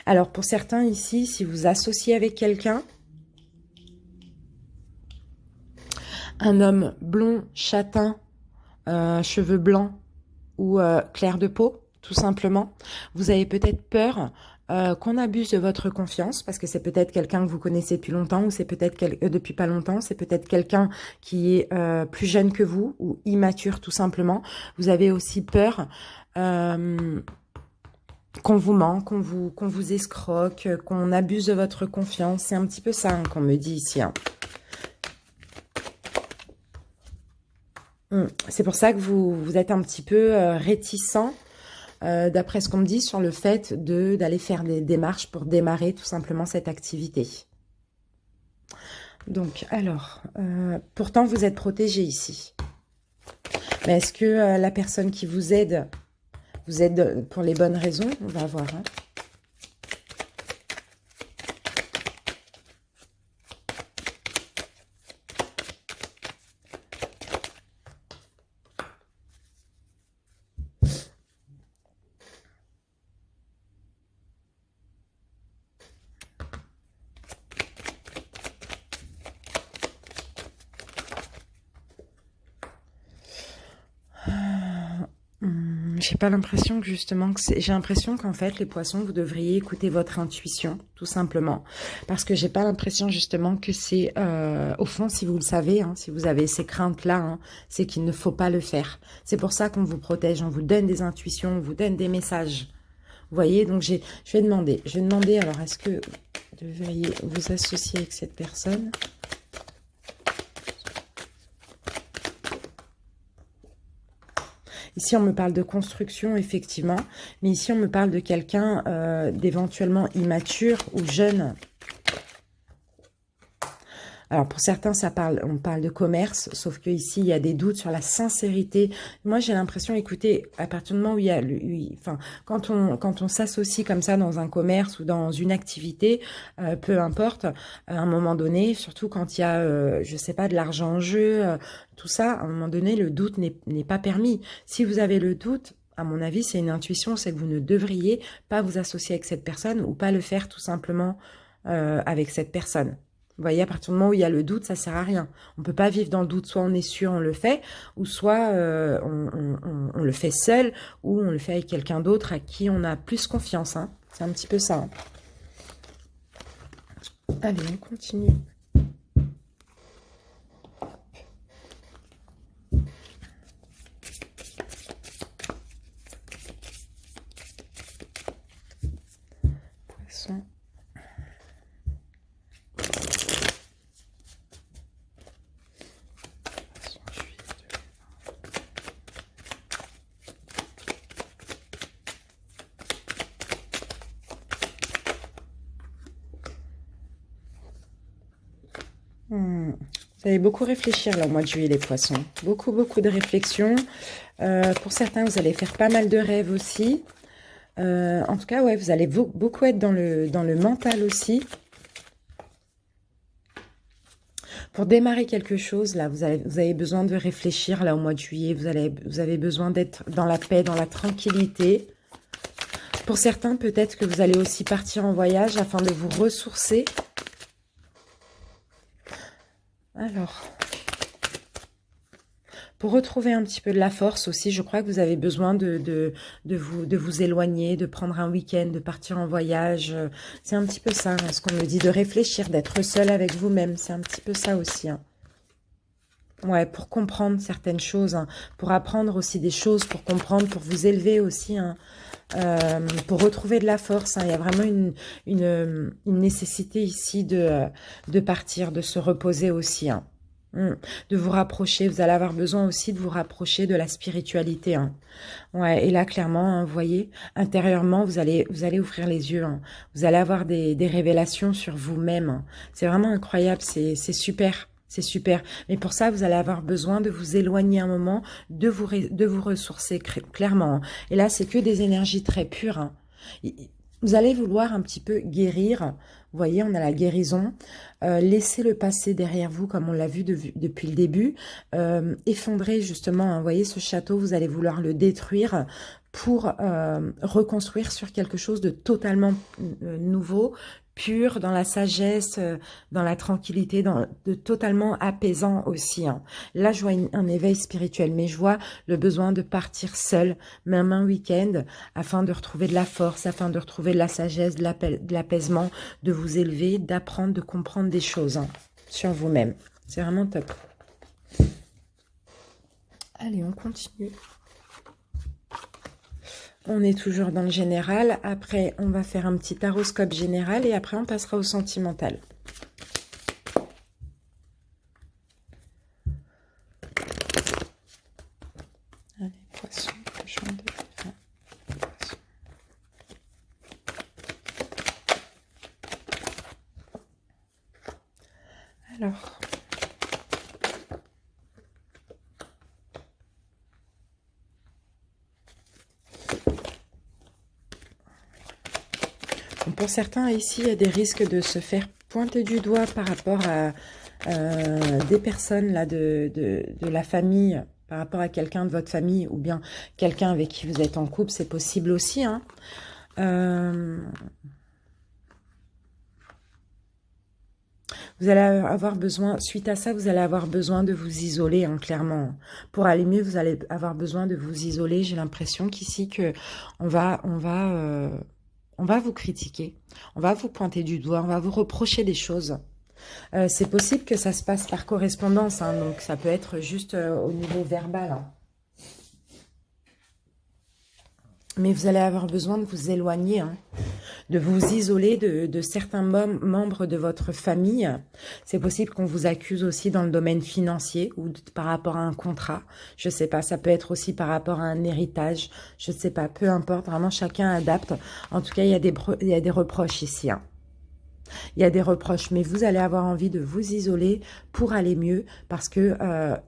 [SPEAKER 1] Alors, pour certains ici, si vous associez avec quelqu'un, un homme blond, châtain, cheveux blancs ou clair de peau, tout simplement, vous avez peut-être peur qu'on abuse de votre confiance, parce que c'est peut-être quelqu'un que vous connaissez depuis longtemps, ou c'est peut-être depuis pas longtemps, c'est peut-être quelqu'un qui est plus jeune que vous, ou immature tout simplement. Vous avez aussi peur qu'on vous ment, qu'on vous escroque, qu'on abuse de votre confiance. C'est un petit peu ça hein, qu'on me dit ici. Hein. C'est pour ça que vous êtes un petit peu réticent, d'après ce qu'on me dit, sur le fait d'aller faire des démarches pour démarrer tout simplement cette activité. Donc, alors, pourtant vous êtes protégé ici. Mais est-ce que la personne qui vous aide pour les bonnes raisons? On va voir. Hein. J'ai pas l'impression que justement, j'ai l'impression qu'en fait, les poissons, vous devriez écouter votre intuition, tout simplement. Parce que j'ai pas l'impression justement que c'est, au fond, si vous le savez, hein, si vous avez ces craintes-là, hein, c'est qu'il ne faut pas le faire. C'est pour ça qu'on vous protège, on vous donne des intuitions, on vous donne des messages. Vous voyez, donc je vais demander, alors est-ce que vous devriez vous associer avec cette personne ? Ici, on me parle de construction, effectivement, mais ici, on me parle de quelqu'un d'éventuellement immature ou jeune. Alors, pour certains, on parle de commerce, sauf que ici il y a des doutes sur la sincérité. Moi, j'ai l'impression, écoutez, à partir du moment où il y a, enfin, quand on s'associe comme ça dans un commerce ou dans une activité, peu importe, à un moment donné, surtout quand il y a, je sais pas, de l'argent en jeu, tout ça, à un moment donné, le doute n'est pas permis. Si vous avez le doute, à mon avis, c'est une intuition, c'est que vous ne devriez pas vous associer avec cette personne ou pas le faire tout simplement avec cette personne. Vous voyez, à partir du moment où il y a le doute, ça sert à rien. On peut pas vivre dans le doute. Soit on est sûr, on le fait, ou soit on le fait seul, ou on le fait avec quelqu'un d'autre à qui on a plus confiance. Hein. C'est un petit peu ça. Hein. Allez, on continue. Poisson. Vous allez beaucoup réfléchir là au mois de juillet, les poissons. Beaucoup, beaucoup de réflexions. Pour certains, vous allez faire pas mal de rêves aussi. En tout cas, ouais, vous allez beaucoup être dans le mental aussi. Pour démarrer quelque chose, là, vous avez besoin de réfléchir là au mois de juillet. Vous avez besoin d'être dans la paix, dans la tranquillité. Pour certains, peut-être que vous allez aussi partir en voyage afin de vous ressourcer. Alors, pour retrouver un petit peu de la force aussi, je crois que vous avez besoin de vous éloigner, de prendre un week-end, de partir en voyage. C'est un petit peu ça, hein, ce qu'on me dit, de réfléchir, d'être seul avec vous-même. C'est un petit peu ça aussi. Hein. Ouais, pour comprendre certaines choses, hein, pour apprendre aussi des choses, pour comprendre, pour vous élever aussi, hein, pour retrouver de la force. Hein. Il y a vraiment une nécessité ici de partir, de se reposer aussi. Hein. De vous rapprocher, vous allez avoir besoin aussi de vous rapprocher de la spiritualité. Hein. Ouais, et là, clairement, hein, vous voyez, intérieurement, vous allez ouvrir les yeux. Hein. Vous allez avoir des révélations sur vous-même. Hein. C'est vraiment incroyable, c'est super. C'est super. Mais pour ça, vous allez avoir besoin de vous éloigner un moment, de vous ressourcer clairement. Hein. Et là, c'est que des énergies très pures. Hein. Vous allez vouloir un petit peu guérir. Vous voyez, on a la guérison. Laissez le passé derrière vous, comme on l'a vu depuis le début. Effondrer, justement, hein, vous voyez, ce château, vous allez vouloir le détruire pour reconstruire sur quelque chose de totalement nouveau, pur, dans la sagesse, dans la tranquillité, de totalement apaisant aussi. Hein. Là, je vois un éveil spirituel, mais je vois le besoin de partir seul, même un week-end, afin de retrouver de la force, afin de retrouver de la sagesse, de l'apaisement, de vous élever, d'apprendre, de comprendre des choses hein, sur vous-même. C'est vraiment top. Allez, on continue. On est toujours dans le général. Après, on va faire un petit taroscope général et après, on passera au sentimental. Allez, poisson, cochon de poisson. Alors... pour certains, ici, il y a des risques de se faire pointer du doigt par rapport à des personnes là, de la famille, par rapport à quelqu'un de votre famille ou bien quelqu'un avec qui vous êtes en couple, c'est possible aussi. Hein. Vous allez avoir besoin, suite à ça, vous allez avoir besoin de vous isoler, hein, clairement. Pour aller mieux, vous allez avoir besoin de vous isoler. J'ai l'impression qu'ici, que on va vous critiquer, on va vous pointer du doigt, on va vous reprocher des choses. C'est possible que ça se passe par correspondance, hein, donc ça peut être juste au niveau verbal. Hein. Mais vous allez avoir besoin de vous éloigner, hein, de vous isoler de certains membres de votre famille. C'est possible qu'on vous accuse aussi dans le domaine financier ou par rapport à un contrat. Je ne sais pas, ça peut être aussi par rapport à un héritage. Je ne sais pas, peu importe, vraiment chacun adapte. En tout cas, il y a des reproches ici. Hein. Il y a des reproches, mais vous allez avoir envie de vous isoler pour aller mieux parce que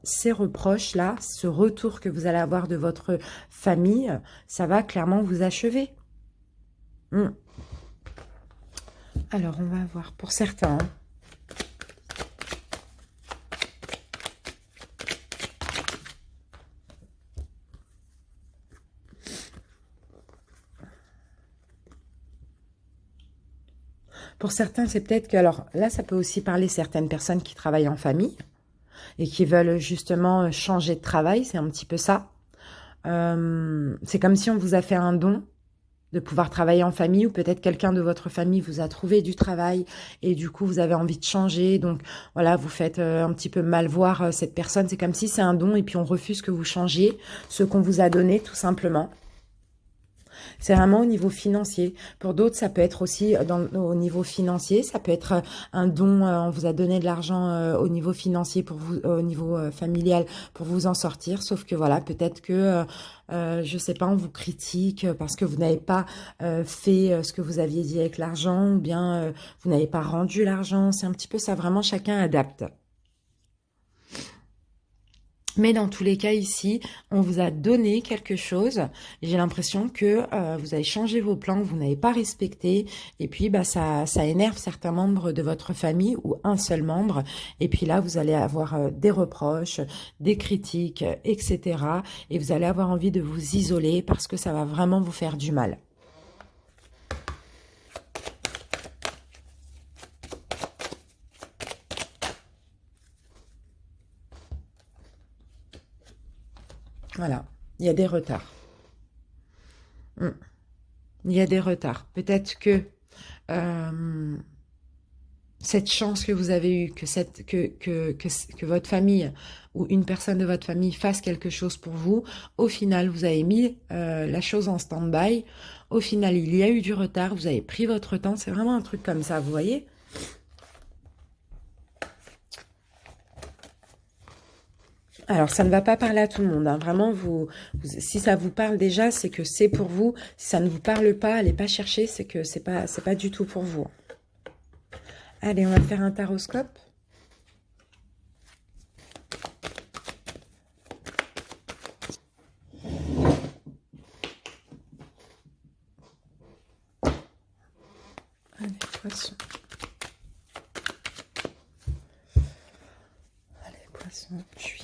[SPEAKER 1] ces reproches-là, ce retour que vous allez avoir de votre famille, ça va clairement vous achever. Alors, on va voir pour certains. Pour certains, c'est peut-être que... Alors là, ça peut aussi parler certaines personnes qui travaillent en famille et qui veulent justement changer de travail. C'est un petit peu ça. C'est comme si on vous a fait un don de pouvoir travailler en famille, ou peut-être quelqu'un de votre famille vous a trouvé du travail et du coup vous avez envie de changer, donc voilà, vous faites un petit peu mal voir cette personne. C'est comme si c'est un don et puis on refuse que vous changiez ce qu'on vous a donné, tout simplement. C'est vraiment au niveau financier. Pour d'autres, ça peut être aussi au niveau financier. Ça peut être un don, on vous a donné de l'argent au niveau financier, pour vous, au niveau familial, pour vous en sortir. Sauf que voilà, peut-être que, je sais pas, on vous critique parce que vous n'avez pas fait ce que vous aviez dit avec l'argent, ou bien vous n'avez pas rendu l'argent. C'est un petit peu ça, vraiment chacun adapte. Mais dans tous les cas ici, on vous a donné quelque chose. J'ai l'impression que vous avez changé vos plans, que vous n'avez pas respecté. Et puis, bah, ça énerve certains membres de votre famille ou un seul membre. Et puis là, vous allez avoir des reproches, des critiques, etc. Et vous allez avoir envie de vous isoler parce que ça va vraiment vous faire du mal. Voilà, il y a des retards. Il y a des retards. Peut-être que cette chance que vous avez eue, que votre famille ou une personne de votre famille fasse quelque chose pour vous, au final, vous avez mis la chose en stand-by. Au final, il y a eu du retard, vous avez pris votre temps. C'est vraiment un truc comme ça, vous voyez ? Alors, ça ne va pas parler à tout le monde. Hein. Vraiment, si ça vous parle déjà, c'est que c'est pour vous. Si ça ne vous parle pas, allez pas chercher, c'est que c'est pas du tout pour vous. Allez, on va faire un taroscope. Allez, poisson. Allez, poisson, juillet.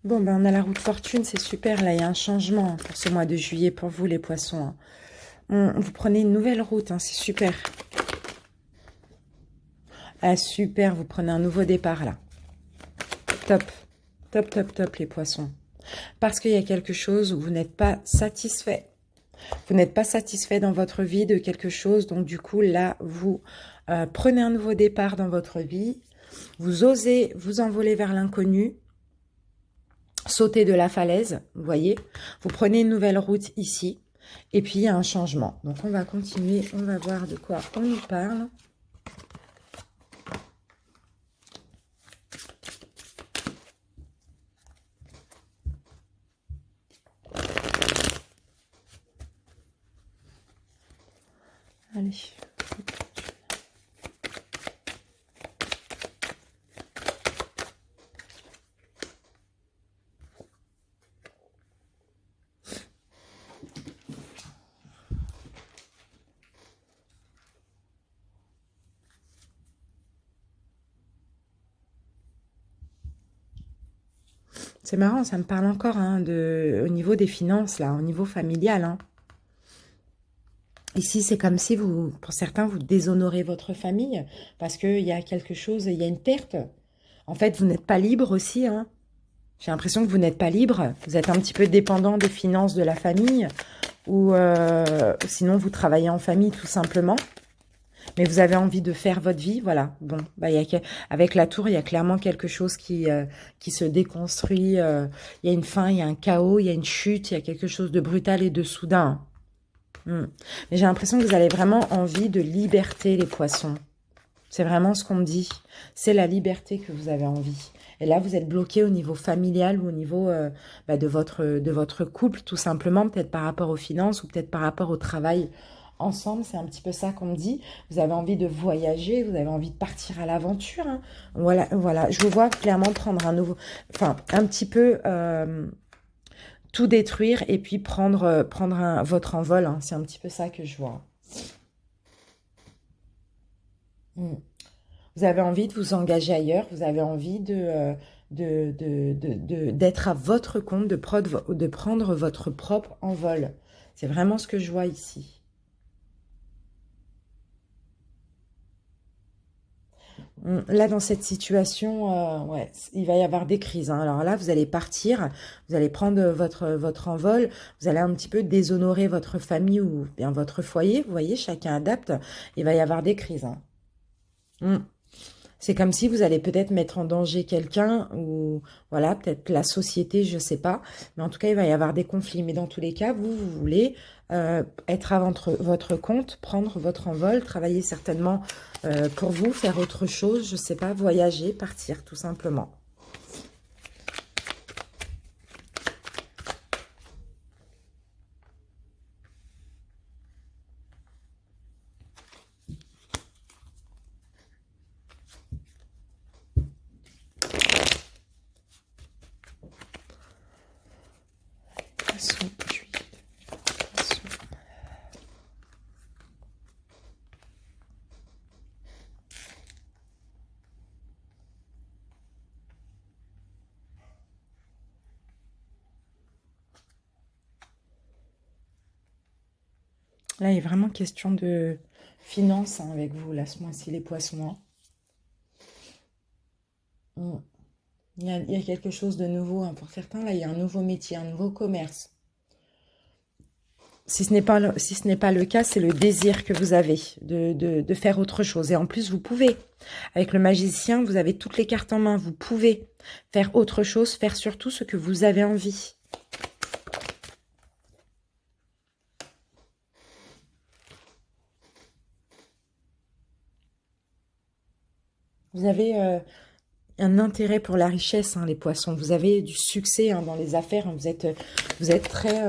[SPEAKER 1] Bon, ben on a la roue de fortune, c'est super. Là, il y a un changement pour ce mois de juillet pour vous, les poissons. Vous prenez une nouvelle route, hein, c'est super. Ah, super, vous prenez un nouveau départ, là. Top, top, top, top, les poissons. Parce qu'il y a quelque chose où vous n'êtes pas satisfait. Vous n'êtes pas satisfait dans votre vie de quelque chose. Donc, du coup, là, vous prenez un nouveau départ dans votre vie. Vous osez vous envoler vers l'inconnu. Sauter de la falaise, vous voyez. Vous prenez une nouvelle route ici. Et puis, il y a un changement. Donc, on va continuer. On va voir de quoi on nous parle. Allez. C'est marrant, ça me parle encore hein, au niveau des finances, là, au niveau familial. Hein. Ici, c'est comme si vous, pour certains, vous déshonorez votre famille parce qu'il y a quelque chose, il y a une perte. En fait, vous n'êtes pas libre aussi. Hein. J'ai l'impression que vous n'êtes pas libre. Vous êtes un petit peu dépendant des finances de la famille ou sinon vous travaillez en famille tout simplement. Mais vous avez envie de faire votre vie, voilà. Bon, bah, avec la tour, il y a clairement quelque chose qui se déconstruit. Il y a une fin, il y a un chaos, il y a une chute, il y a quelque chose de brutal et de soudain. Hmm. Mais j'ai l'impression que vous avez vraiment envie de liberté, les poissons. C'est vraiment ce qu'on me dit. C'est la liberté que vous avez envie. Et là, vous êtes bloqué au niveau familial ou au niveau de votre couple, tout simplement, peut-être par rapport aux finances ou peut-être par rapport au travail ensemble. C'est un petit peu ça qu'on me dit. Vous avez envie de voyager, vous avez envie de partir à l'aventure. Hein. Voilà, voilà. Je vous vois clairement prendre un nouveau... Enfin, un petit peu... tout détruire et puis prendre votre envol. Hein. C'est un petit peu ça que je vois. Mm. Vous avez envie de vous engager ailleurs, vous avez envie d'être à votre compte, de prendre votre propre envol. C'est vraiment ce que je vois ici. Là, dans cette situation, ouais, il va y avoir des crises. Hein. Alors là, vous allez partir, vous allez prendre votre envol, vous allez un petit peu déshonorer votre famille ou bien votre foyer. Vous voyez, chacun adapte. Il va y avoir des crises. Hein. Mm. C'est comme si vous allez peut-être mettre en danger quelqu'un ou voilà, peut-être la société, je ne sais pas. Mais en tout cas, il va y avoir des conflits. Mais dans tous les cas, vous voulez être à votre compte, prendre votre envol, travailler certainement pour vous, faire autre chose, je ne sais pas, voyager, partir tout simplement. Poisson, huile, poisson. Là, il est vraiment question de finance hein, avec vous, là, ce mois-ci, les poissons. Hein. Mm. Il y a quelque chose de nouveau hein, pour certains. Là, il y a un nouveau métier, un nouveau commerce. Si ce n'est pas, si ce n'est pas le cas, c'est le désir que vous avez de faire autre chose. Et en plus, vous pouvez. Avec le magicien, vous avez toutes les cartes en main. Vous pouvez faire autre chose, faire surtout ce que vous avez envie. Vous avez un intérêt pour la richesse, hein, les poissons. Vous avez du succès hein, dans les affaires. Hein. Vous êtes très...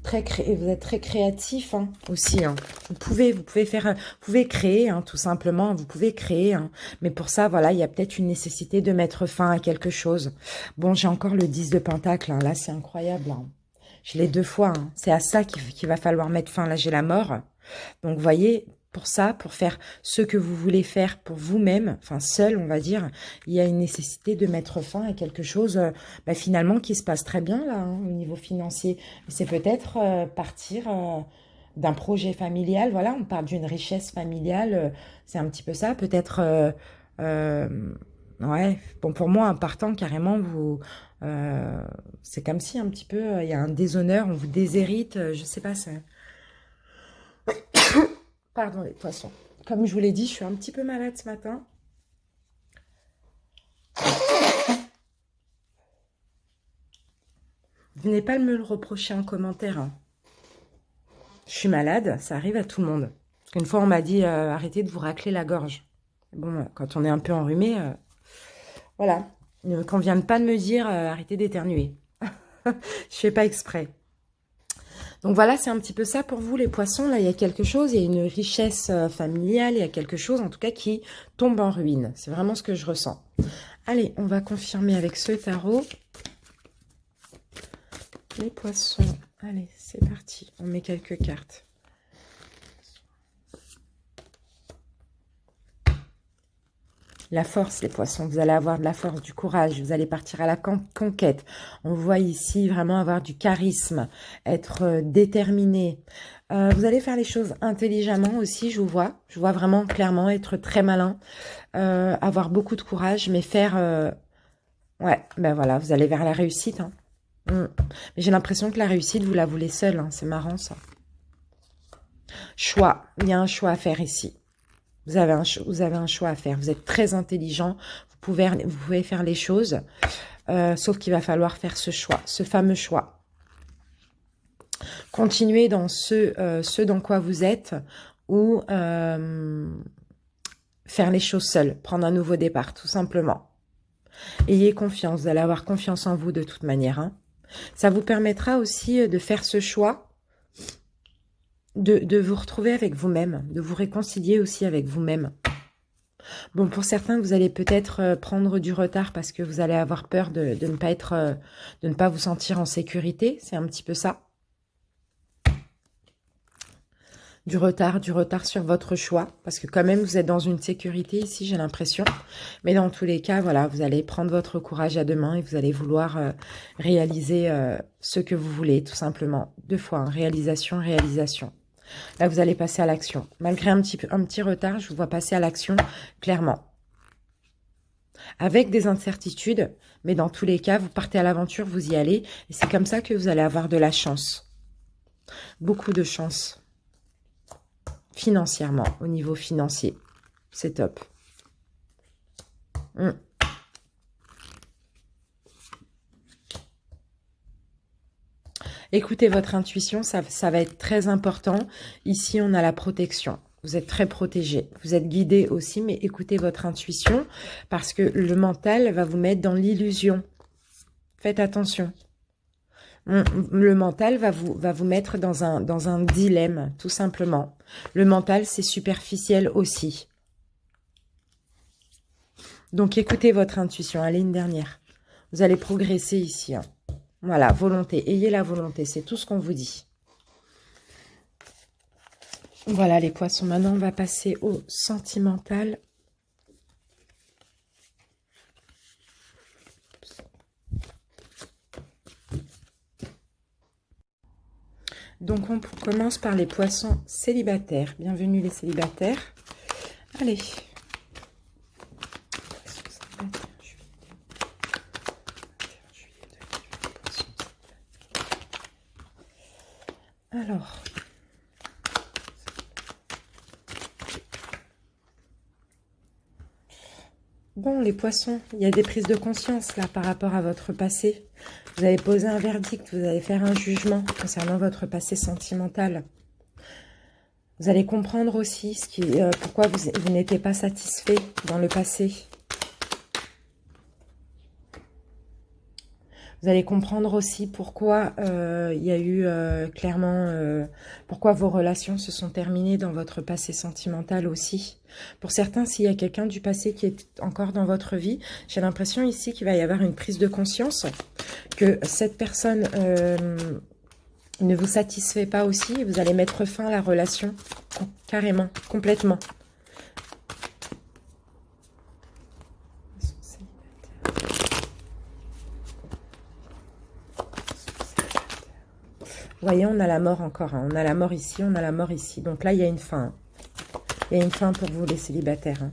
[SPEAKER 1] vous êtes très créatif hein, aussi. Hein. Vous pouvez créer hein, tout simplement. Vous pouvez créer, hein. Mais pour ça, voilà, il y a peut-être une nécessité de mettre fin à quelque chose. Bon, j'ai encore le 10 de Pentacle. Hein. Là, c'est incroyable. Hein. Je l'ai 2 fois. Hein. C'est à ça qu'il va falloir mettre fin. Là, j'ai la mort. Donc, vous voyez, pour ça, pour faire ce que vous voulez faire pour vous-même, enfin seul, on va dire, il y a une nécessité de mettre fin à quelque chose finalement qui se passe très bien là, hein, au niveau financier. C'est peut-être partir d'un projet familial, voilà, on parle d'une richesse familiale, c'est un petit peu ça, peut-être, ouais, bon pour moi, en partant carrément, c'est comme si un petit peu, il y a un déshonneur, on vous déshérite, je sais pas, c'est... Pardon les poissons. Comme je vous l'ai dit, je suis un petit peu malade ce matin. Venez pas me le reprocher en commentaire. Hein. Je suis malade, ça arrive à tout le monde. Parce qu'une fois, on m'a dit arrêtez de vous racler la gorge. Bon, quand on est un peu enrhumé, voilà. Qu'on vienne pas de me dire arrêtez d'éternuer. Je fais pas exprès. Donc voilà, c'est un petit peu ça pour vous les poissons. Là, il y a quelque chose, il y a une richesse familiale, il y a quelque chose en tout cas qui tombe en ruine. C'est vraiment ce que je ressens. Allez, on va confirmer avec ce tarot. Les poissons. Allez, c'est parti. On met quelques cartes. La force, les poissons, vous allez avoir de la force, du courage, vous allez partir à la conquête. On voit ici vraiment avoir du charisme, être déterminé. Vous allez faire les choses intelligemment aussi, je vous vois. Je vois vraiment clairement être très malin, avoir beaucoup de courage, mais faire... ouais, ben voilà, vous allez vers la réussite. Hein. Mais j'ai l'impression que la réussite, vous la voulez seule. Hein. C'est marrant ça. Choix, il y a un choix à faire ici. Vous avez un choix à faire. Vous êtes très intelligent. Vous pouvez faire les choses. Sauf qu'il va falloir faire ce choix, ce fameux choix. Continuez dans ce dans quoi vous êtes ou faire les choses seul. Prendre un nouveau départ, tout simplement. Ayez confiance. Vous allez avoir confiance en vous de toute manière. Hein. Ça vous permettra aussi de faire ce choix. De vous retrouver avec vous-même, de vous réconcilier aussi avec vous-même. Bon, pour certains, vous allez peut-être prendre du retard parce que vous allez avoir peur de ne pas vous sentir en sécurité. C'est un petit peu ça. Du retard sur votre choix. Parce que quand même, vous êtes dans une sécurité ici, j'ai l'impression. Mais dans tous les cas, voilà, vous allez prendre votre courage à deux mains et vous allez vouloir réaliser ce que vous voulez, tout simplement. Deux fois, hein, réalisation. Là, vous allez passer à l'action. Malgré un petit retard, je vous vois passer à l'action, clairement. Avec des incertitudes, mais dans tous les cas, vous partez à l'aventure, vous y allez. Et c'est comme ça que vous allez avoir de la chance. Beaucoup de chance. Financièrement, au niveau financier. C'est top. Écoutez votre intuition, ça va être très important. Ici, on a la protection. Vous êtes très protégé. Vous êtes guidé aussi, mais écoutez votre intuition parce que le mental va vous mettre dans l'illusion. Faites attention. Le mental va vous mettre dans un dilemme, tout simplement. Le mental, c'est superficiel aussi. Donc, écoutez votre intuition. Allez, une dernière. Vous allez progresser ici. Hein. Voilà, volonté. Ayez la volonté, c'est tout ce qu'on vous dit. Voilà les poissons. Maintenant, on va passer au sentimental. Donc, on commence par les poissons célibataires. Bienvenue les célibataires. Allez. Alors, bon, les poissons, il y a des prises de conscience là par rapport à votre passé. Vous allez poser un verdict, vous allez faire un jugement concernant votre passé sentimental. Vous allez comprendre aussi pourquoi vous n'étiez pas satisfait dans le passé. Vous allez comprendre aussi pourquoi il y a eu clairement, pourquoi vos relations se sont terminées dans votre passé sentimental aussi. Pour certains, s'il y a quelqu'un du passé qui est encore dans votre vie, j'ai l'impression ici qu'il va y avoir une prise de conscience, que cette personne ne vous satisfait pas aussi et vous allez mettre fin à la relation carrément, complètement. Vous voyez, on a la mort encore. Hein. On a la mort ici, on a la mort ici. Donc là, il y a une fin. Il y a une fin pour vous, les célibataires. Hein.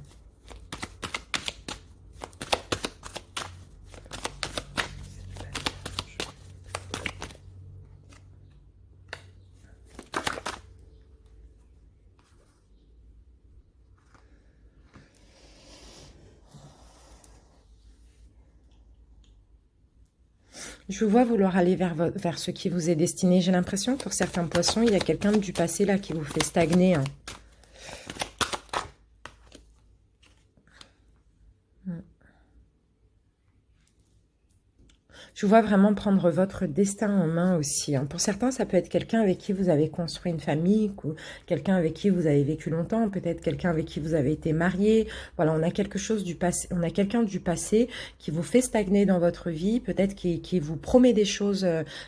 [SPEAKER 1] Je vous vois vouloir aller vers ce qui vous est destiné. J'ai l'impression que pour certains poissons, il y a quelqu'un du passé là qui vous fait stagner. Hein. Je vois vraiment prendre votre destin en main aussi, hein. Pour certains, ça peut être quelqu'un avec qui vous avez construit une famille, ou quelqu'un avec qui vous avez vécu longtemps, peut-être quelqu'un avec qui vous avez été marié. Voilà, on a quelque chose du passé, on a quelqu'un du passé qui vous fait stagner dans votre vie, peut-être qui vous promet des choses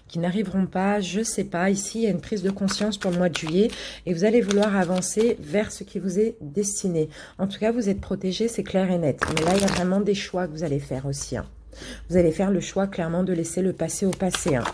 [SPEAKER 1] qui n'arriveront pas, je sais pas. Ici, il y a une prise de conscience pour le mois de juillet et vous allez vouloir avancer vers ce qui vous est destiné. En tout cas, vous êtes protégé, c'est clair et net. Mais là, il y a vraiment des choix que vous allez faire aussi, hein. Vous allez faire le choix clairement de laisser le passé au passé, hein.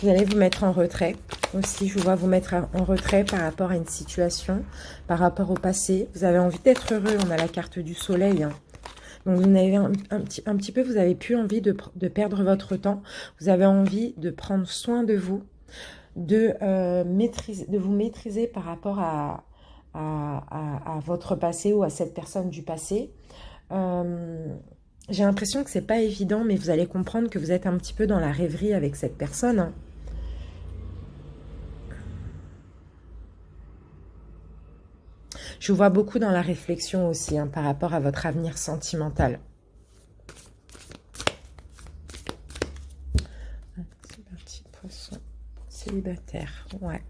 [SPEAKER 1] Vous allez vous mettre en retrait aussi. Je vous vois vous mettre en retrait par rapport à une situation, par rapport au passé. Vous avez envie d'être heureux. On a la carte du soleil, hein. Donc, vous avez un petit peu, vous avez plus envie de perdre votre temps. Vous avez envie de prendre soin de vous, de vous maîtriser par rapport à votre passé ou à cette personne du passé. J'ai l'impression que c'est pas évident, mais vous allez comprendre que vous êtes un petit peu dans la rêverie avec cette personne, hein. Je vous vois beaucoup dans la réflexion aussi, hein, par rapport à votre avenir sentimental. C'est parti, poisson célibataire, ouais.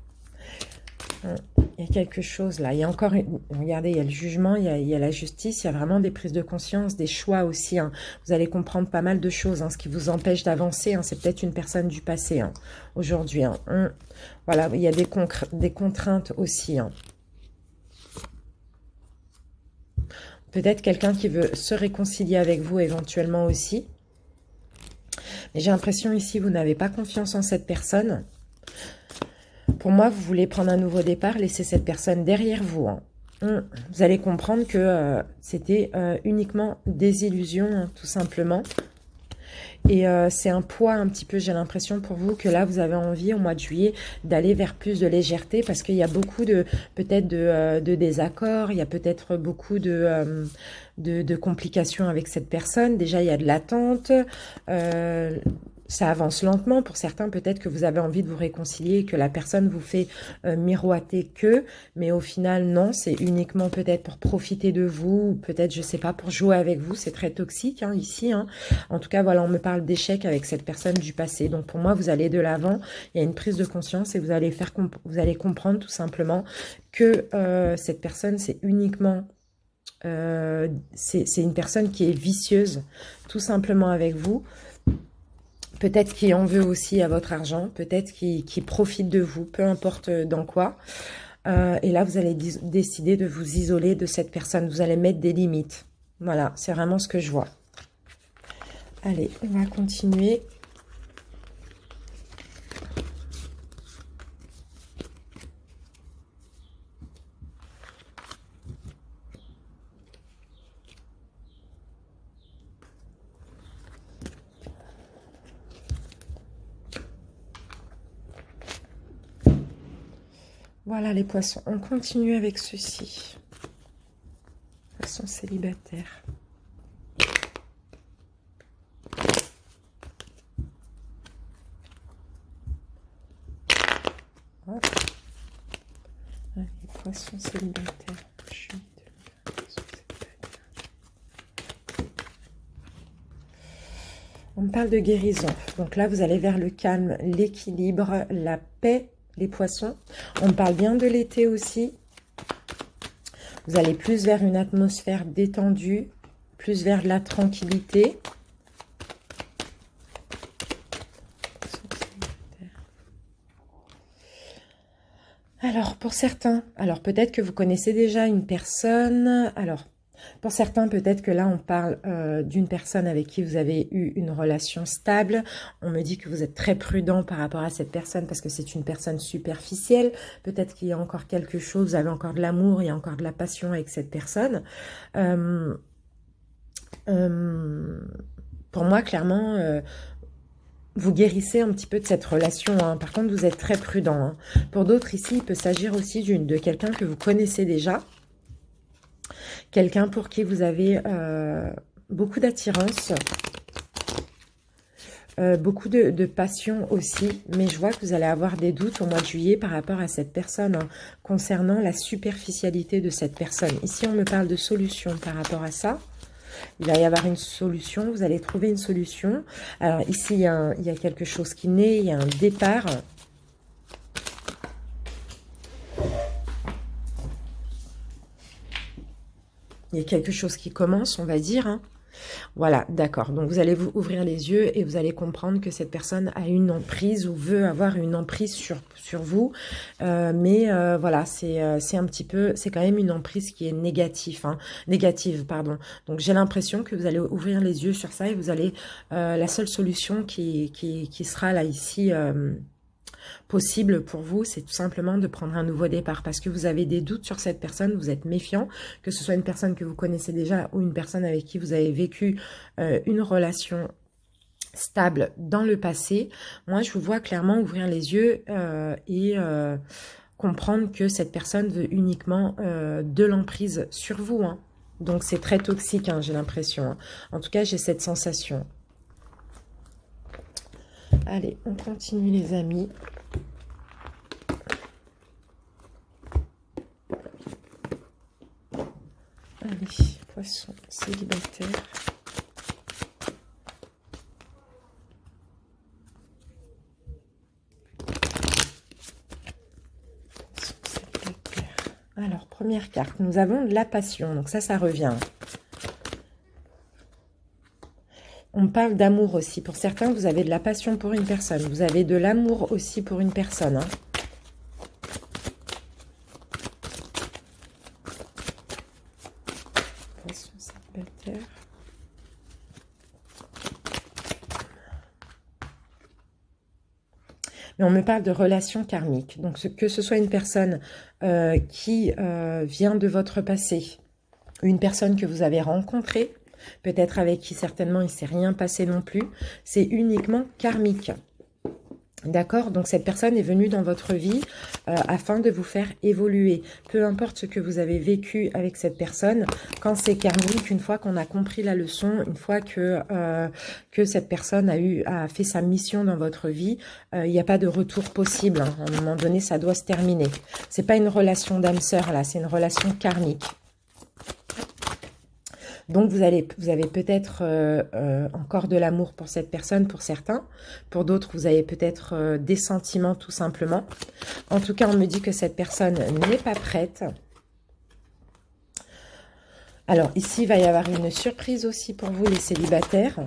[SPEAKER 1] Il y a quelque chose là, il y a encore, regardez, il y a le jugement, il y a la justice, il y a vraiment des prises de conscience, des choix aussi, hein. Vous allez comprendre pas mal de choses, hein, ce qui vous empêche d'avancer, hein, c'est peut-être une personne du passé, hein, aujourd'hui, hein. Voilà, il y a des contraintes aussi, hein. Peut-être quelqu'un qui veut se réconcilier avec vous éventuellement aussi. Mais j'ai l'impression ici, vous n'avez pas confiance en cette personne. Pour moi, vous voulez prendre un nouveau départ, laisser cette personne derrière vous, hein. Vous allez comprendre que c'était uniquement des illusions, hein, tout simplement. Et c'est un poids un petit peu, j'ai l'impression pour vous, que là, vous avez envie au mois de juillet d'aller vers plus de légèreté parce qu'il y a beaucoup peut-être de désaccords, il y a peut-être beaucoup de complications avec cette personne. Déjà, il y a de l'attente, ça avance lentement. Pour certains, peut-être que vous avez envie de vous réconcilier, que la personne vous fait miroiter que, mais au final, non, c'est uniquement peut-être pour profiter de vous, ou peut-être, je sais pas, pour jouer avec vous. C'est très toxique, hein, ici, hein. En tout cas, voilà, on me parle d'échec avec cette personne du passé. Donc, pour moi, vous allez de l'avant. Il y a une prise de conscience et vous allez comprendre tout simplement que cette personne, c'est uniquement... c'est une personne qui est vicieuse, tout simplement avec vous. Peut-être qui en veut aussi à votre argent, peut-être qui profite de vous, peu importe dans quoi. Et là, vous allez décider de vous isoler de cette personne. Vous allez mettre des limites. Voilà, c'est vraiment ce que je vois. Allez, on va continuer. Voilà les poissons, on continue avec ceci. Poissons célibataires. Hop. Allez, poissons célibataires. On me parle de guérison. Donc là, vous allez vers le calme, l'équilibre, la paix. Les poissons, on parle bien de l'été aussi. Vous allez plus vers une atmosphère détendue, plus vers de la tranquillité. Alors, pour certains, alors peut-être que vous connaissez déjà une personne. Alors, pour certains, peut-être que là, on parle d'une personne avec qui vous avez eu une relation stable. On me dit que vous êtes très prudent par rapport à cette personne parce que c'est une personne superficielle. Peut-être qu'il y a encore quelque chose, vous avez encore de l'amour, il y a encore de la passion avec cette personne. Pour moi, clairement... vous guérissez un petit peu de cette relation, hein. Par contre, vous êtes très prudent, hein. Pour d'autres, ici, il peut s'agir aussi de quelqu'un que vous connaissez déjà. Quelqu'un pour qui vous avez beaucoup d'attirance. beaucoup de passion aussi, mais je vois que vous allez avoir des doutes au mois de juillet par rapport à cette personne, hein, concernant la superficialité de cette personne. Ici, on me parle de solution par rapport à ça. Il va y avoir une solution, vous allez trouver une solution. Alors ici, il y a quelque chose qui naît, il y a un départ. Il y a quelque chose qui commence, on va dire, hein. Voilà, d'accord. Donc, vous allez vous ouvrir les yeux et vous allez comprendre que cette personne a une emprise ou veut avoir une emprise sur vous. Voilà, c'est un petit peu, c'est quand même une emprise qui est négative, pardon. Donc, j'ai l'impression que vous allez ouvrir les yeux sur ça et vous allez, la seule solution qui sera là, ici, possible pour vous, c'est tout simplement de prendre un nouveau départ parce que vous avez des doutes sur cette personne, vous êtes méfiant, que ce soit une personne que vous connaissez déjà ou une personne avec qui vous avez vécu une relation stable dans le passé. Moi, je vous vois clairement ouvrir les yeux et comprendre que cette personne veut uniquement de l'emprise sur vous, hein. Donc, c'est très toxique, hein, j'ai l'impression, hein. En tout cas, j'ai cette sensation. Allez, on continue les amis. Allez, poisson célibataire. Alors, première carte, nous avons de la passion. Donc ça revient. On parle d'amour aussi. Pour certains, vous avez de la passion pour une personne. Vous avez de l'amour aussi pour une personne, hein. Poisson célibataire. Mais on me parle de relations karmiques. Donc, que ce soit une personne qui vient de votre passé, une personne que vous avez rencontrée, peut-être avec qui certainement il ne s'est rien passé non plus, c'est uniquement karmique. D'accord? Donc cette personne est venue dans votre vie afin de vous faire évoluer. Peu importe ce que vous avez vécu avec cette personne, quand c'est karmique, une fois qu'on a compris la leçon, une fois que cette personne a fait sa mission dans votre vie, il n'y a pas de retour possible, hein. À un moment donné, ça doit se terminer. C'est pas une relation d'âme sœur là, c'est une relation karmique. Donc, vous avez peut-être encore de l'amour pour cette personne, pour certains. Pour d'autres, vous avez peut-être des sentiments, tout simplement. En tout cas, on me dit que cette personne n'est pas prête. Alors, ici, il va y avoir une surprise aussi pour vous, les célibataires.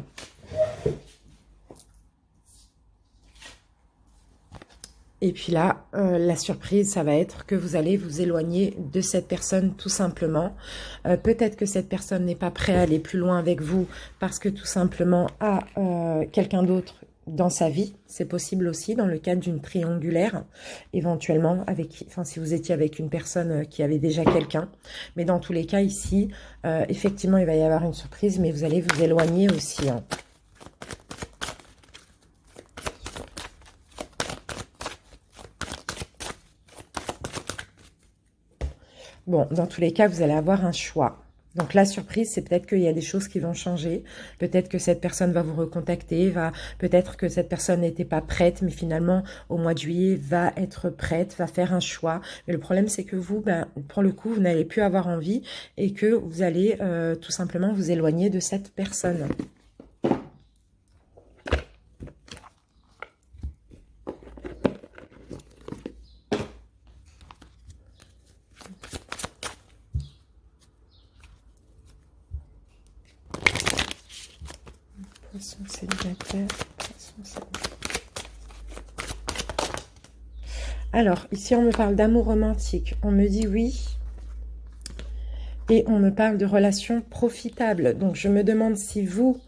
[SPEAKER 1] Et puis là, la surprise, ça va être que vous allez vous éloigner de cette personne tout simplement. Peut-être que cette personne n'est pas prête à aller plus loin avec vous parce que tout simplement a quelqu'un d'autre dans sa vie. C'est possible aussi dans le cadre d'une triangulaire, éventuellement, enfin si vous étiez avec une personne qui avait déjà quelqu'un. Mais dans tous les cas ici, effectivement, il va y avoir une surprise, mais vous allez vous éloigner aussi, hein. Bon, dans tous les cas, vous allez avoir un choix. Donc la surprise, c'est peut-être qu'il y a des choses qui vont changer. Peut-être que cette personne va vous recontacter. Peut-être que cette personne n'était pas prête, mais finalement, au mois de juillet, va être prête, va faire un choix. Mais le problème, c'est que vous, pour le coup, vous n'allez plus avoir envie et que vous allez tout simplement vous éloigner de cette personne. Poisson célibataire, poisson célibataire. Alors, ici, on me parle d'amour romantique. On me dit oui. Et on me parle de relations profitables. Donc, je me demande si vous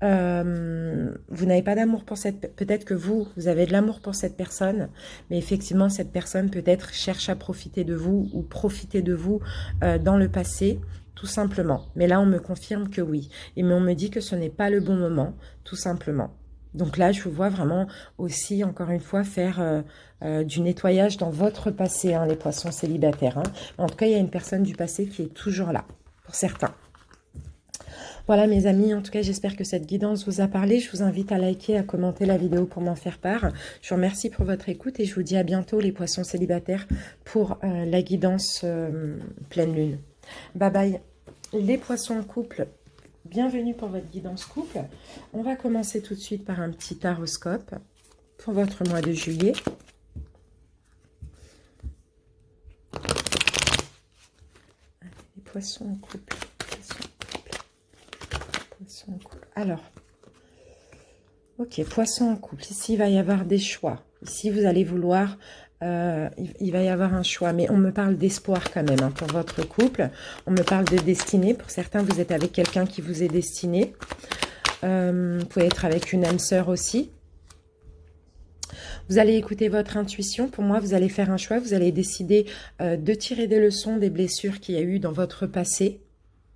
[SPEAKER 1] n'avez pas d'amour pour cette... Peut-être que vous avez de l'amour pour cette personne. Mais effectivement, cette personne peut-être cherche à profiter de vous ou profiter de vous dans le passé. Tout simplement. Mais là, on me confirme que oui. Mais on me dit que ce n'est pas le bon moment, tout simplement. Donc là, je vous vois vraiment aussi, encore une fois, faire du nettoyage dans votre passé, hein, les poissons célibataires, hein. En tout cas, il y a une personne du passé qui est toujours là, pour certains. Voilà mes amis, en tout cas j'espère que cette guidance vous a parlé. Je vous invite à liker, à commenter la vidéo pour m'en faire part. Je vous remercie pour votre écoute et je vous dis à bientôt les poissons célibataires pour la guidance pleine lune. Bye bye les poissons en couple, bienvenue pour votre guidance couple. On va commencer tout de suite par un petit taroscope pour votre mois de juillet. Les poissons en couple. Alors, ok, poisson en couple. Ici, il va y avoir des choix. Ici, vous allez vouloir... il va y avoir un choix. Mais on me parle d'espoir quand même pour votre couple. On me parle de destinée. Pour certains, vous êtes avec quelqu'un qui vous est destiné. Vous pouvez être avec une âme sœur aussi. Vous allez écouter votre intuition. Pour moi, vous allez faire un choix. Vous allez décider de tirer des leçons des blessures qu'il y a eu dans votre passé.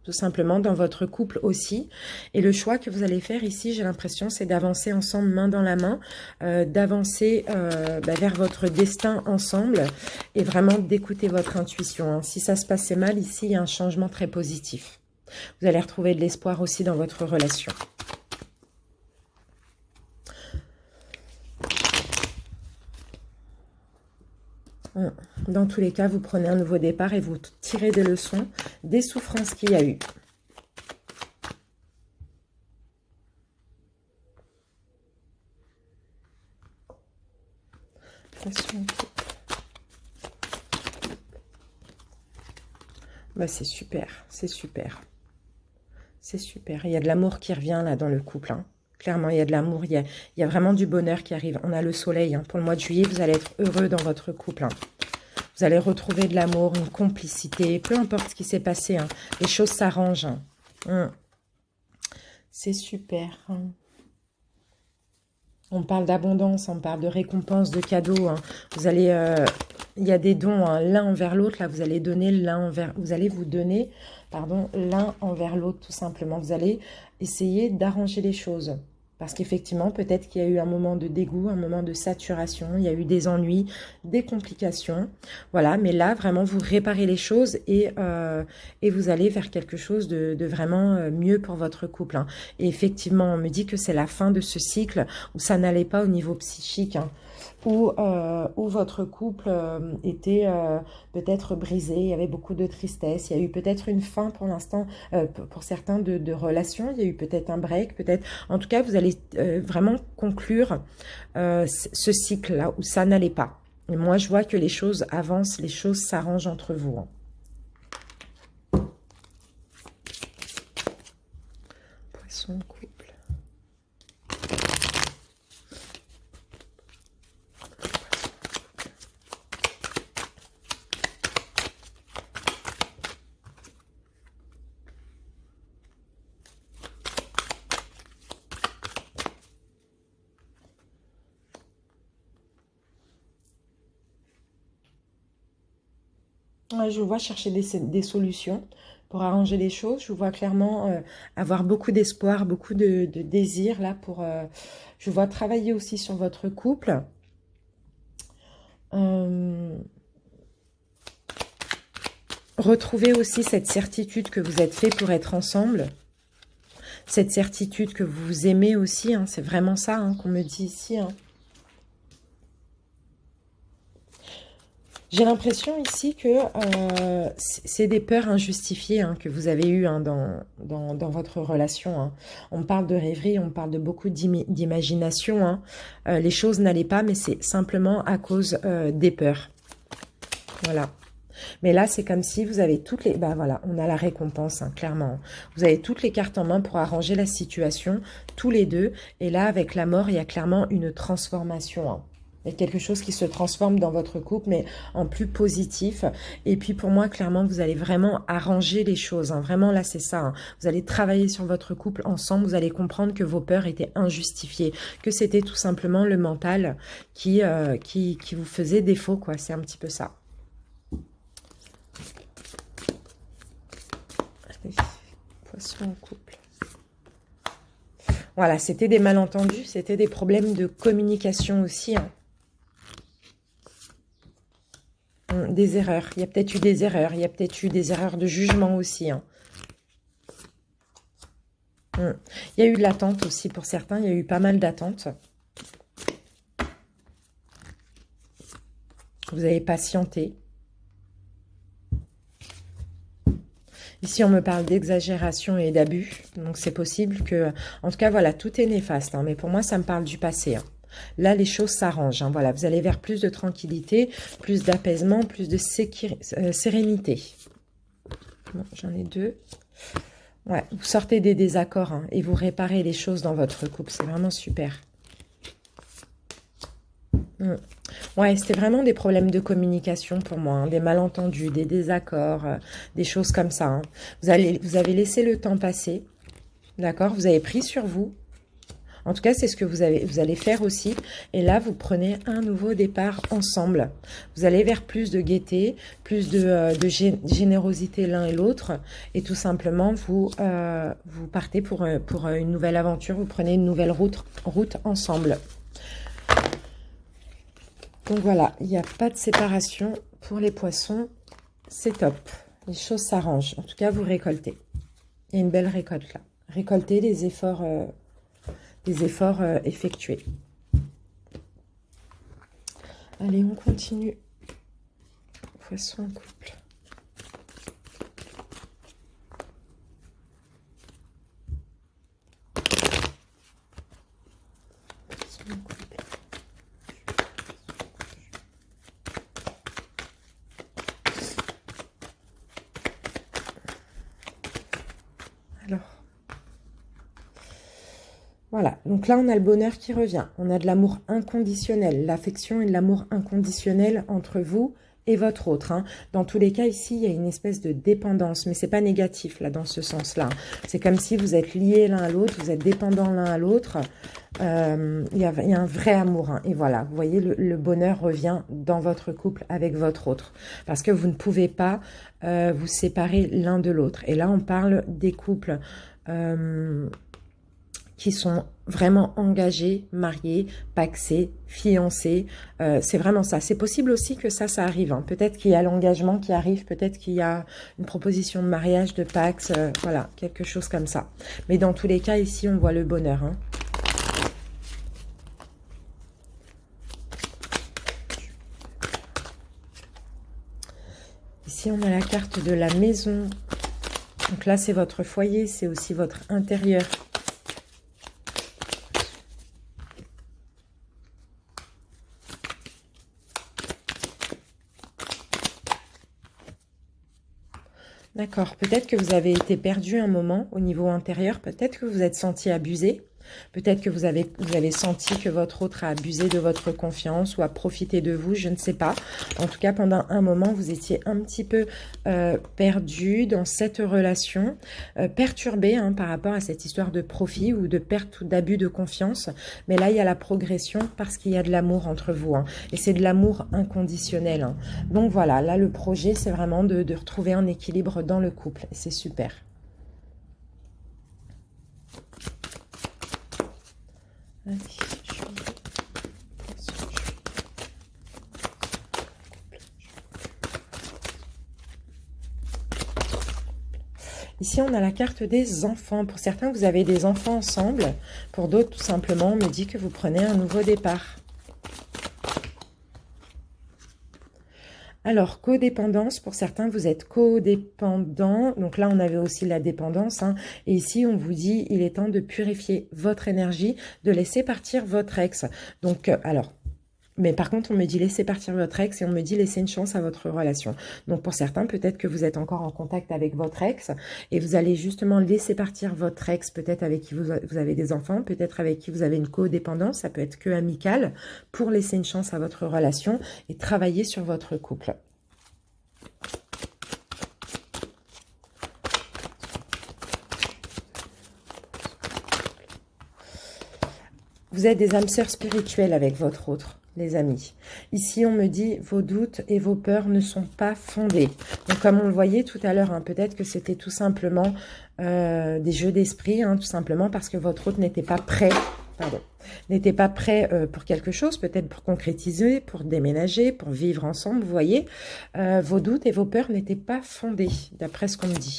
[SPEAKER 1] Tout simplement, dans votre couple aussi. Et le choix que vous allez faire ici, j'ai l'impression, c'est d'avancer ensemble, main dans la main, d'avancer vers votre destin ensemble et vraiment d'écouter votre intuition. Si ça se passait mal, ici, il y a un changement très positif. Vous allez retrouver de l'espoir aussi dans votre relation. Dans tous les cas, vous prenez un nouveau départ et vous tirez des leçons des souffrances qu'il y a eu. Bah, c'est super, c'est super. C'est super. Il y a de l'amour qui revient là dans le couple. Clairement, il y a de l'amour, il y a vraiment du bonheur qui arrive. On a le soleil. Pour le mois de juillet, vous allez être heureux dans votre couple. Vous allez retrouver de l'amour, une complicité. Peu importe ce qui s'est passé, les choses s'arrangent. C'est super. On parle d'abondance, on parle de récompense, de cadeaux. Vous allez, il y a des dons l'un envers l'autre. Là, vous allez donner vous allez vous donner, pardon, l'un envers l'autre tout simplement. Vous allez essayer d'arranger les choses. Parce qu'effectivement, peut-être qu'il y a eu un moment de dégoût, un moment de saturation, il y a eu des ennuis, des complications. Voilà, mais là, vraiment, vous réparez les choses et vous allez vers quelque chose de vraiment mieux pour votre couple. Et effectivement, on me dit que c'est la fin de ce cycle où ça n'allait pas au niveau psychique, où votre couple était peut-être brisé, il y avait beaucoup de tristesse, il y a eu peut-être une fin pour l'instant, pour certains de relations, il y a eu peut-être un break, peut-être, en tout cas vous allez vraiment conclure ce cycle-là où ça n'allait pas. Et moi je vois que les choses avancent, les choses s'arrangent entre vous. Poisson couple. Je vous vois chercher des solutions pour arranger les choses. Je vous vois clairement avoir beaucoup d'espoir, beaucoup de désir là pour... je vous vois travailler aussi sur votre couple. Retrouver aussi cette certitude que vous êtes fait pour être ensemble. Cette certitude que vous vous aimez aussi. C'est vraiment ça qu'on me dit ici. J'ai l'impression ici que c'est des peurs injustifiées que vous avez eues dans votre relation. On parle de rêverie, on parle de beaucoup d'imagination. Les choses n'allaient pas, mais c'est simplement à cause des peurs. Voilà. Mais là, c'est comme si vous avez toutes les... Ben voilà, on a la récompense, clairement. Vous avez toutes les cartes en main pour arranger la situation, tous les deux. Et là, avec la mort, il y a clairement une transformation. Il y a quelque chose qui se transforme dans votre couple, mais en plus positif. Et puis pour moi, clairement, vous allez vraiment arranger les choses. Vraiment, là, c'est ça. Vous allez travailler sur votre couple ensemble. Vous allez comprendre que vos peurs étaient injustifiées. Que c'était tout simplement le mental qui vous faisait défaut, quoi. C'est un petit peu ça. Allez, poisson en couple. Voilà, c'était des malentendus. C'était des problèmes de communication aussi, Des erreurs. Il y a peut-être eu des erreurs. Il y a peut-être eu des erreurs de jugement aussi. Il y a eu de l'attente aussi pour certains. Il y a eu pas mal d'attentes. Vous avez patienté. Ici, on me parle d'exagération et d'abus. Donc, c'est possible que... En tout cas, voilà, tout est néfaste. Hein, mais pour moi, ça me parle du passé. Hein. Là, les choses s'arrangent. Hein, voilà, vous allez vers plus de tranquillité, plus d'apaisement, plus de sérénité. Bon, j'en ai deux. Ouais, vous sortez des désaccords hein, et vous réparez les choses dans votre couple. C'est vraiment super. Ouais, c'était vraiment des problèmes de communication pour moi, hein, des malentendus, des désaccords, des choses comme ça. Hein. Vous avez laissé le temps passer, d'accord? Vous avez pris sur vous. En tout cas, c'est ce que vous allez faire aussi. Et là, vous prenez un nouveau départ ensemble. Vous allez vers plus de gaieté, plus de générosité l'un et l'autre. Et tout simplement, vous partez pour une nouvelle aventure. Vous prenez une nouvelle route ensemble. Donc voilà, il n'y a pas de séparation pour les poissons. C'est top. Les choses s'arrangent. En tout cas, vous récoltez. Il y a une belle récolte là. Récoltez les efforts effectués. Allez, on continue. Poisson en couple. Poisson en couple. Alors, voilà, donc là on a le bonheur qui revient, on a de l'amour inconditionnel, l'affection et de l'amour inconditionnel entre vous et votre autre. Hein. Dans tous les cas, ici, il y a une espèce de dépendance, mais c'est pas négatif là dans ce sens-là. C'est comme si vous êtes liés l'un à l'autre, vous êtes dépendants l'un à l'autre. Il y a un vrai amour. Hein. Et voilà, vous voyez, le bonheur revient dans votre couple avec votre autre. Parce que vous ne pouvez pas vous séparer l'un de l'autre. Et là, on parle des couples... qui sont vraiment engagés, mariés, pacsés, fiancés. C'est vraiment ça. C'est possible aussi que ça arrive. Hein. Peut-être qu'il y a l'engagement qui arrive, peut-être qu'il y a une proposition de mariage, de pax, voilà, quelque chose comme ça. Mais dans tous les cas, ici, on voit le bonheur. Hein. Ici, on a la carte de la maison. Donc là, c'est votre foyer, c'est aussi votre intérieur. D'accord, peut-être que vous avez été perdu un moment au niveau intérieur, peut-être que vous êtes senti abusé, peut-être que vous avez senti que votre autre a abusé de votre confiance ou a profité de vous, je ne sais pas. En tout cas, pendant un moment, vous étiez un petit peu perdu dans cette relation, perturbé hein, par rapport à cette histoire de profit ou de perte ou d'abus de confiance. Mais là, il y a la progression parce qu'il y a de l'amour entre vous. Hein, et c'est de l'amour inconditionnel. Hein. Donc voilà, là, le projet, c'est vraiment de retrouver un équilibre dans le couple. Et c'est super. Allez, ici, on a la carte des enfants. Pour certains, vous avez des enfants ensemble. Pour d'autres, tout simplement, on me dit que vous prenez un nouveau départ. Alors, codépendance, pour certains, vous êtes codépendant. Donc là, on avait aussi la dépendance. Hein. Et ici, on vous dit, il est temps de purifier votre énergie, de laisser partir votre ex. Donc, alors... Mais par contre, on me dit laissez partir votre ex et on me dit laissez une chance à votre relation. Donc pour certains, peut-être que vous êtes encore en contact avec votre ex et vous allez justement laisser partir votre ex, peut-être avec qui vous avez des enfants, peut-être avec qui vous avez une codépendance, ça peut être que amical, pour laisser une chance à votre relation et travailler sur votre couple. Vous êtes des âmes sœurs spirituelles avec votre autre. Les amis. Ici, on me dit, vos doutes et vos peurs ne sont pas fondés. Donc, comme on le voyait tout à l'heure, hein, peut-être que c'était tout simplement des jeux d'esprit, hein, tout simplement parce que votre autre n'était pas prêt, n'était pas prêt pour quelque chose, peut-être pour concrétiser, pour déménager, pour vivre ensemble, vous voyez. Vos doutes et vos peurs n'étaient pas fondés, d'après ce qu'on me dit.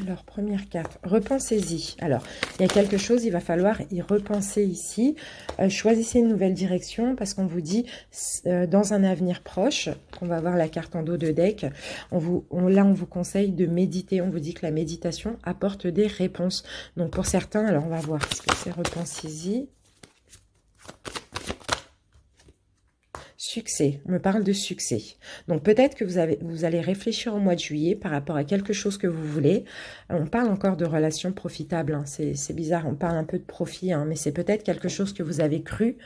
[SPEAKER 1] Alors, première carte, repensez-y. Alors, il y a quelque chose, il va falloir y repenser ici. Choisissez une nouvelle direction parce qu'on vous dit, dans un avenir proche, on va voir la carte en dos de deck, là, on vous conseille de méditer. On vous dit que la méditation apporte des réponses. Donc, pour certains, alors on va voir ce que c'est, repensez-y. Succès, on me parle de succès. Donc peut-être que vous allez réfléchir au mois de juillet par rapport à quelque chose que vous voulez. On parle encore de relations profitables, hein. C'est bizarre, on parle un peu de profit, hein, mais c'est peut-être quelque chose que vous avez cru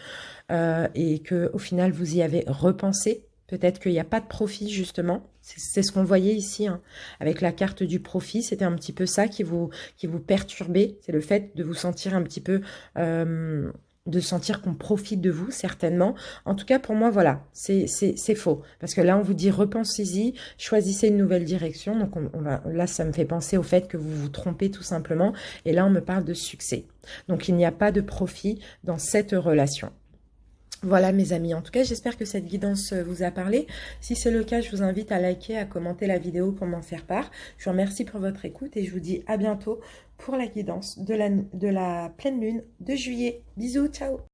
[SPEAKER 1] et que au final vous y avez repensé. Peut-être qu'il n'y a pas de profit justement. C'est ce qu'on voyait ici, hein. Avec la carte du profit. C'était un petit peu ça qui vous perturbait. C'est le fait de vous sentir un petit peu... de sentir qu'on profite de vous, certainement. En tout cas, pour moi, voilà, c'est faux. Parce que là, on vous dit, repensez-y, choisissez une nouvelle direction. Donc, là, ça me fait penser au fait que vous vous trompez tout simplement. Et là, on me parle de succès. Donc, il n'y a pas de profit dans cette relation. Voilà mes amis, en tout cas j'espère que cette guidance vous a parlé. Si c'est le cas, je vous invite à liker, à commenter la vidéo pour m'en faire part. Je vous remercie pour votre écoute et je vous dis à bientôt pour la guidance de la pleine lune de juillet. Bisous, ciao!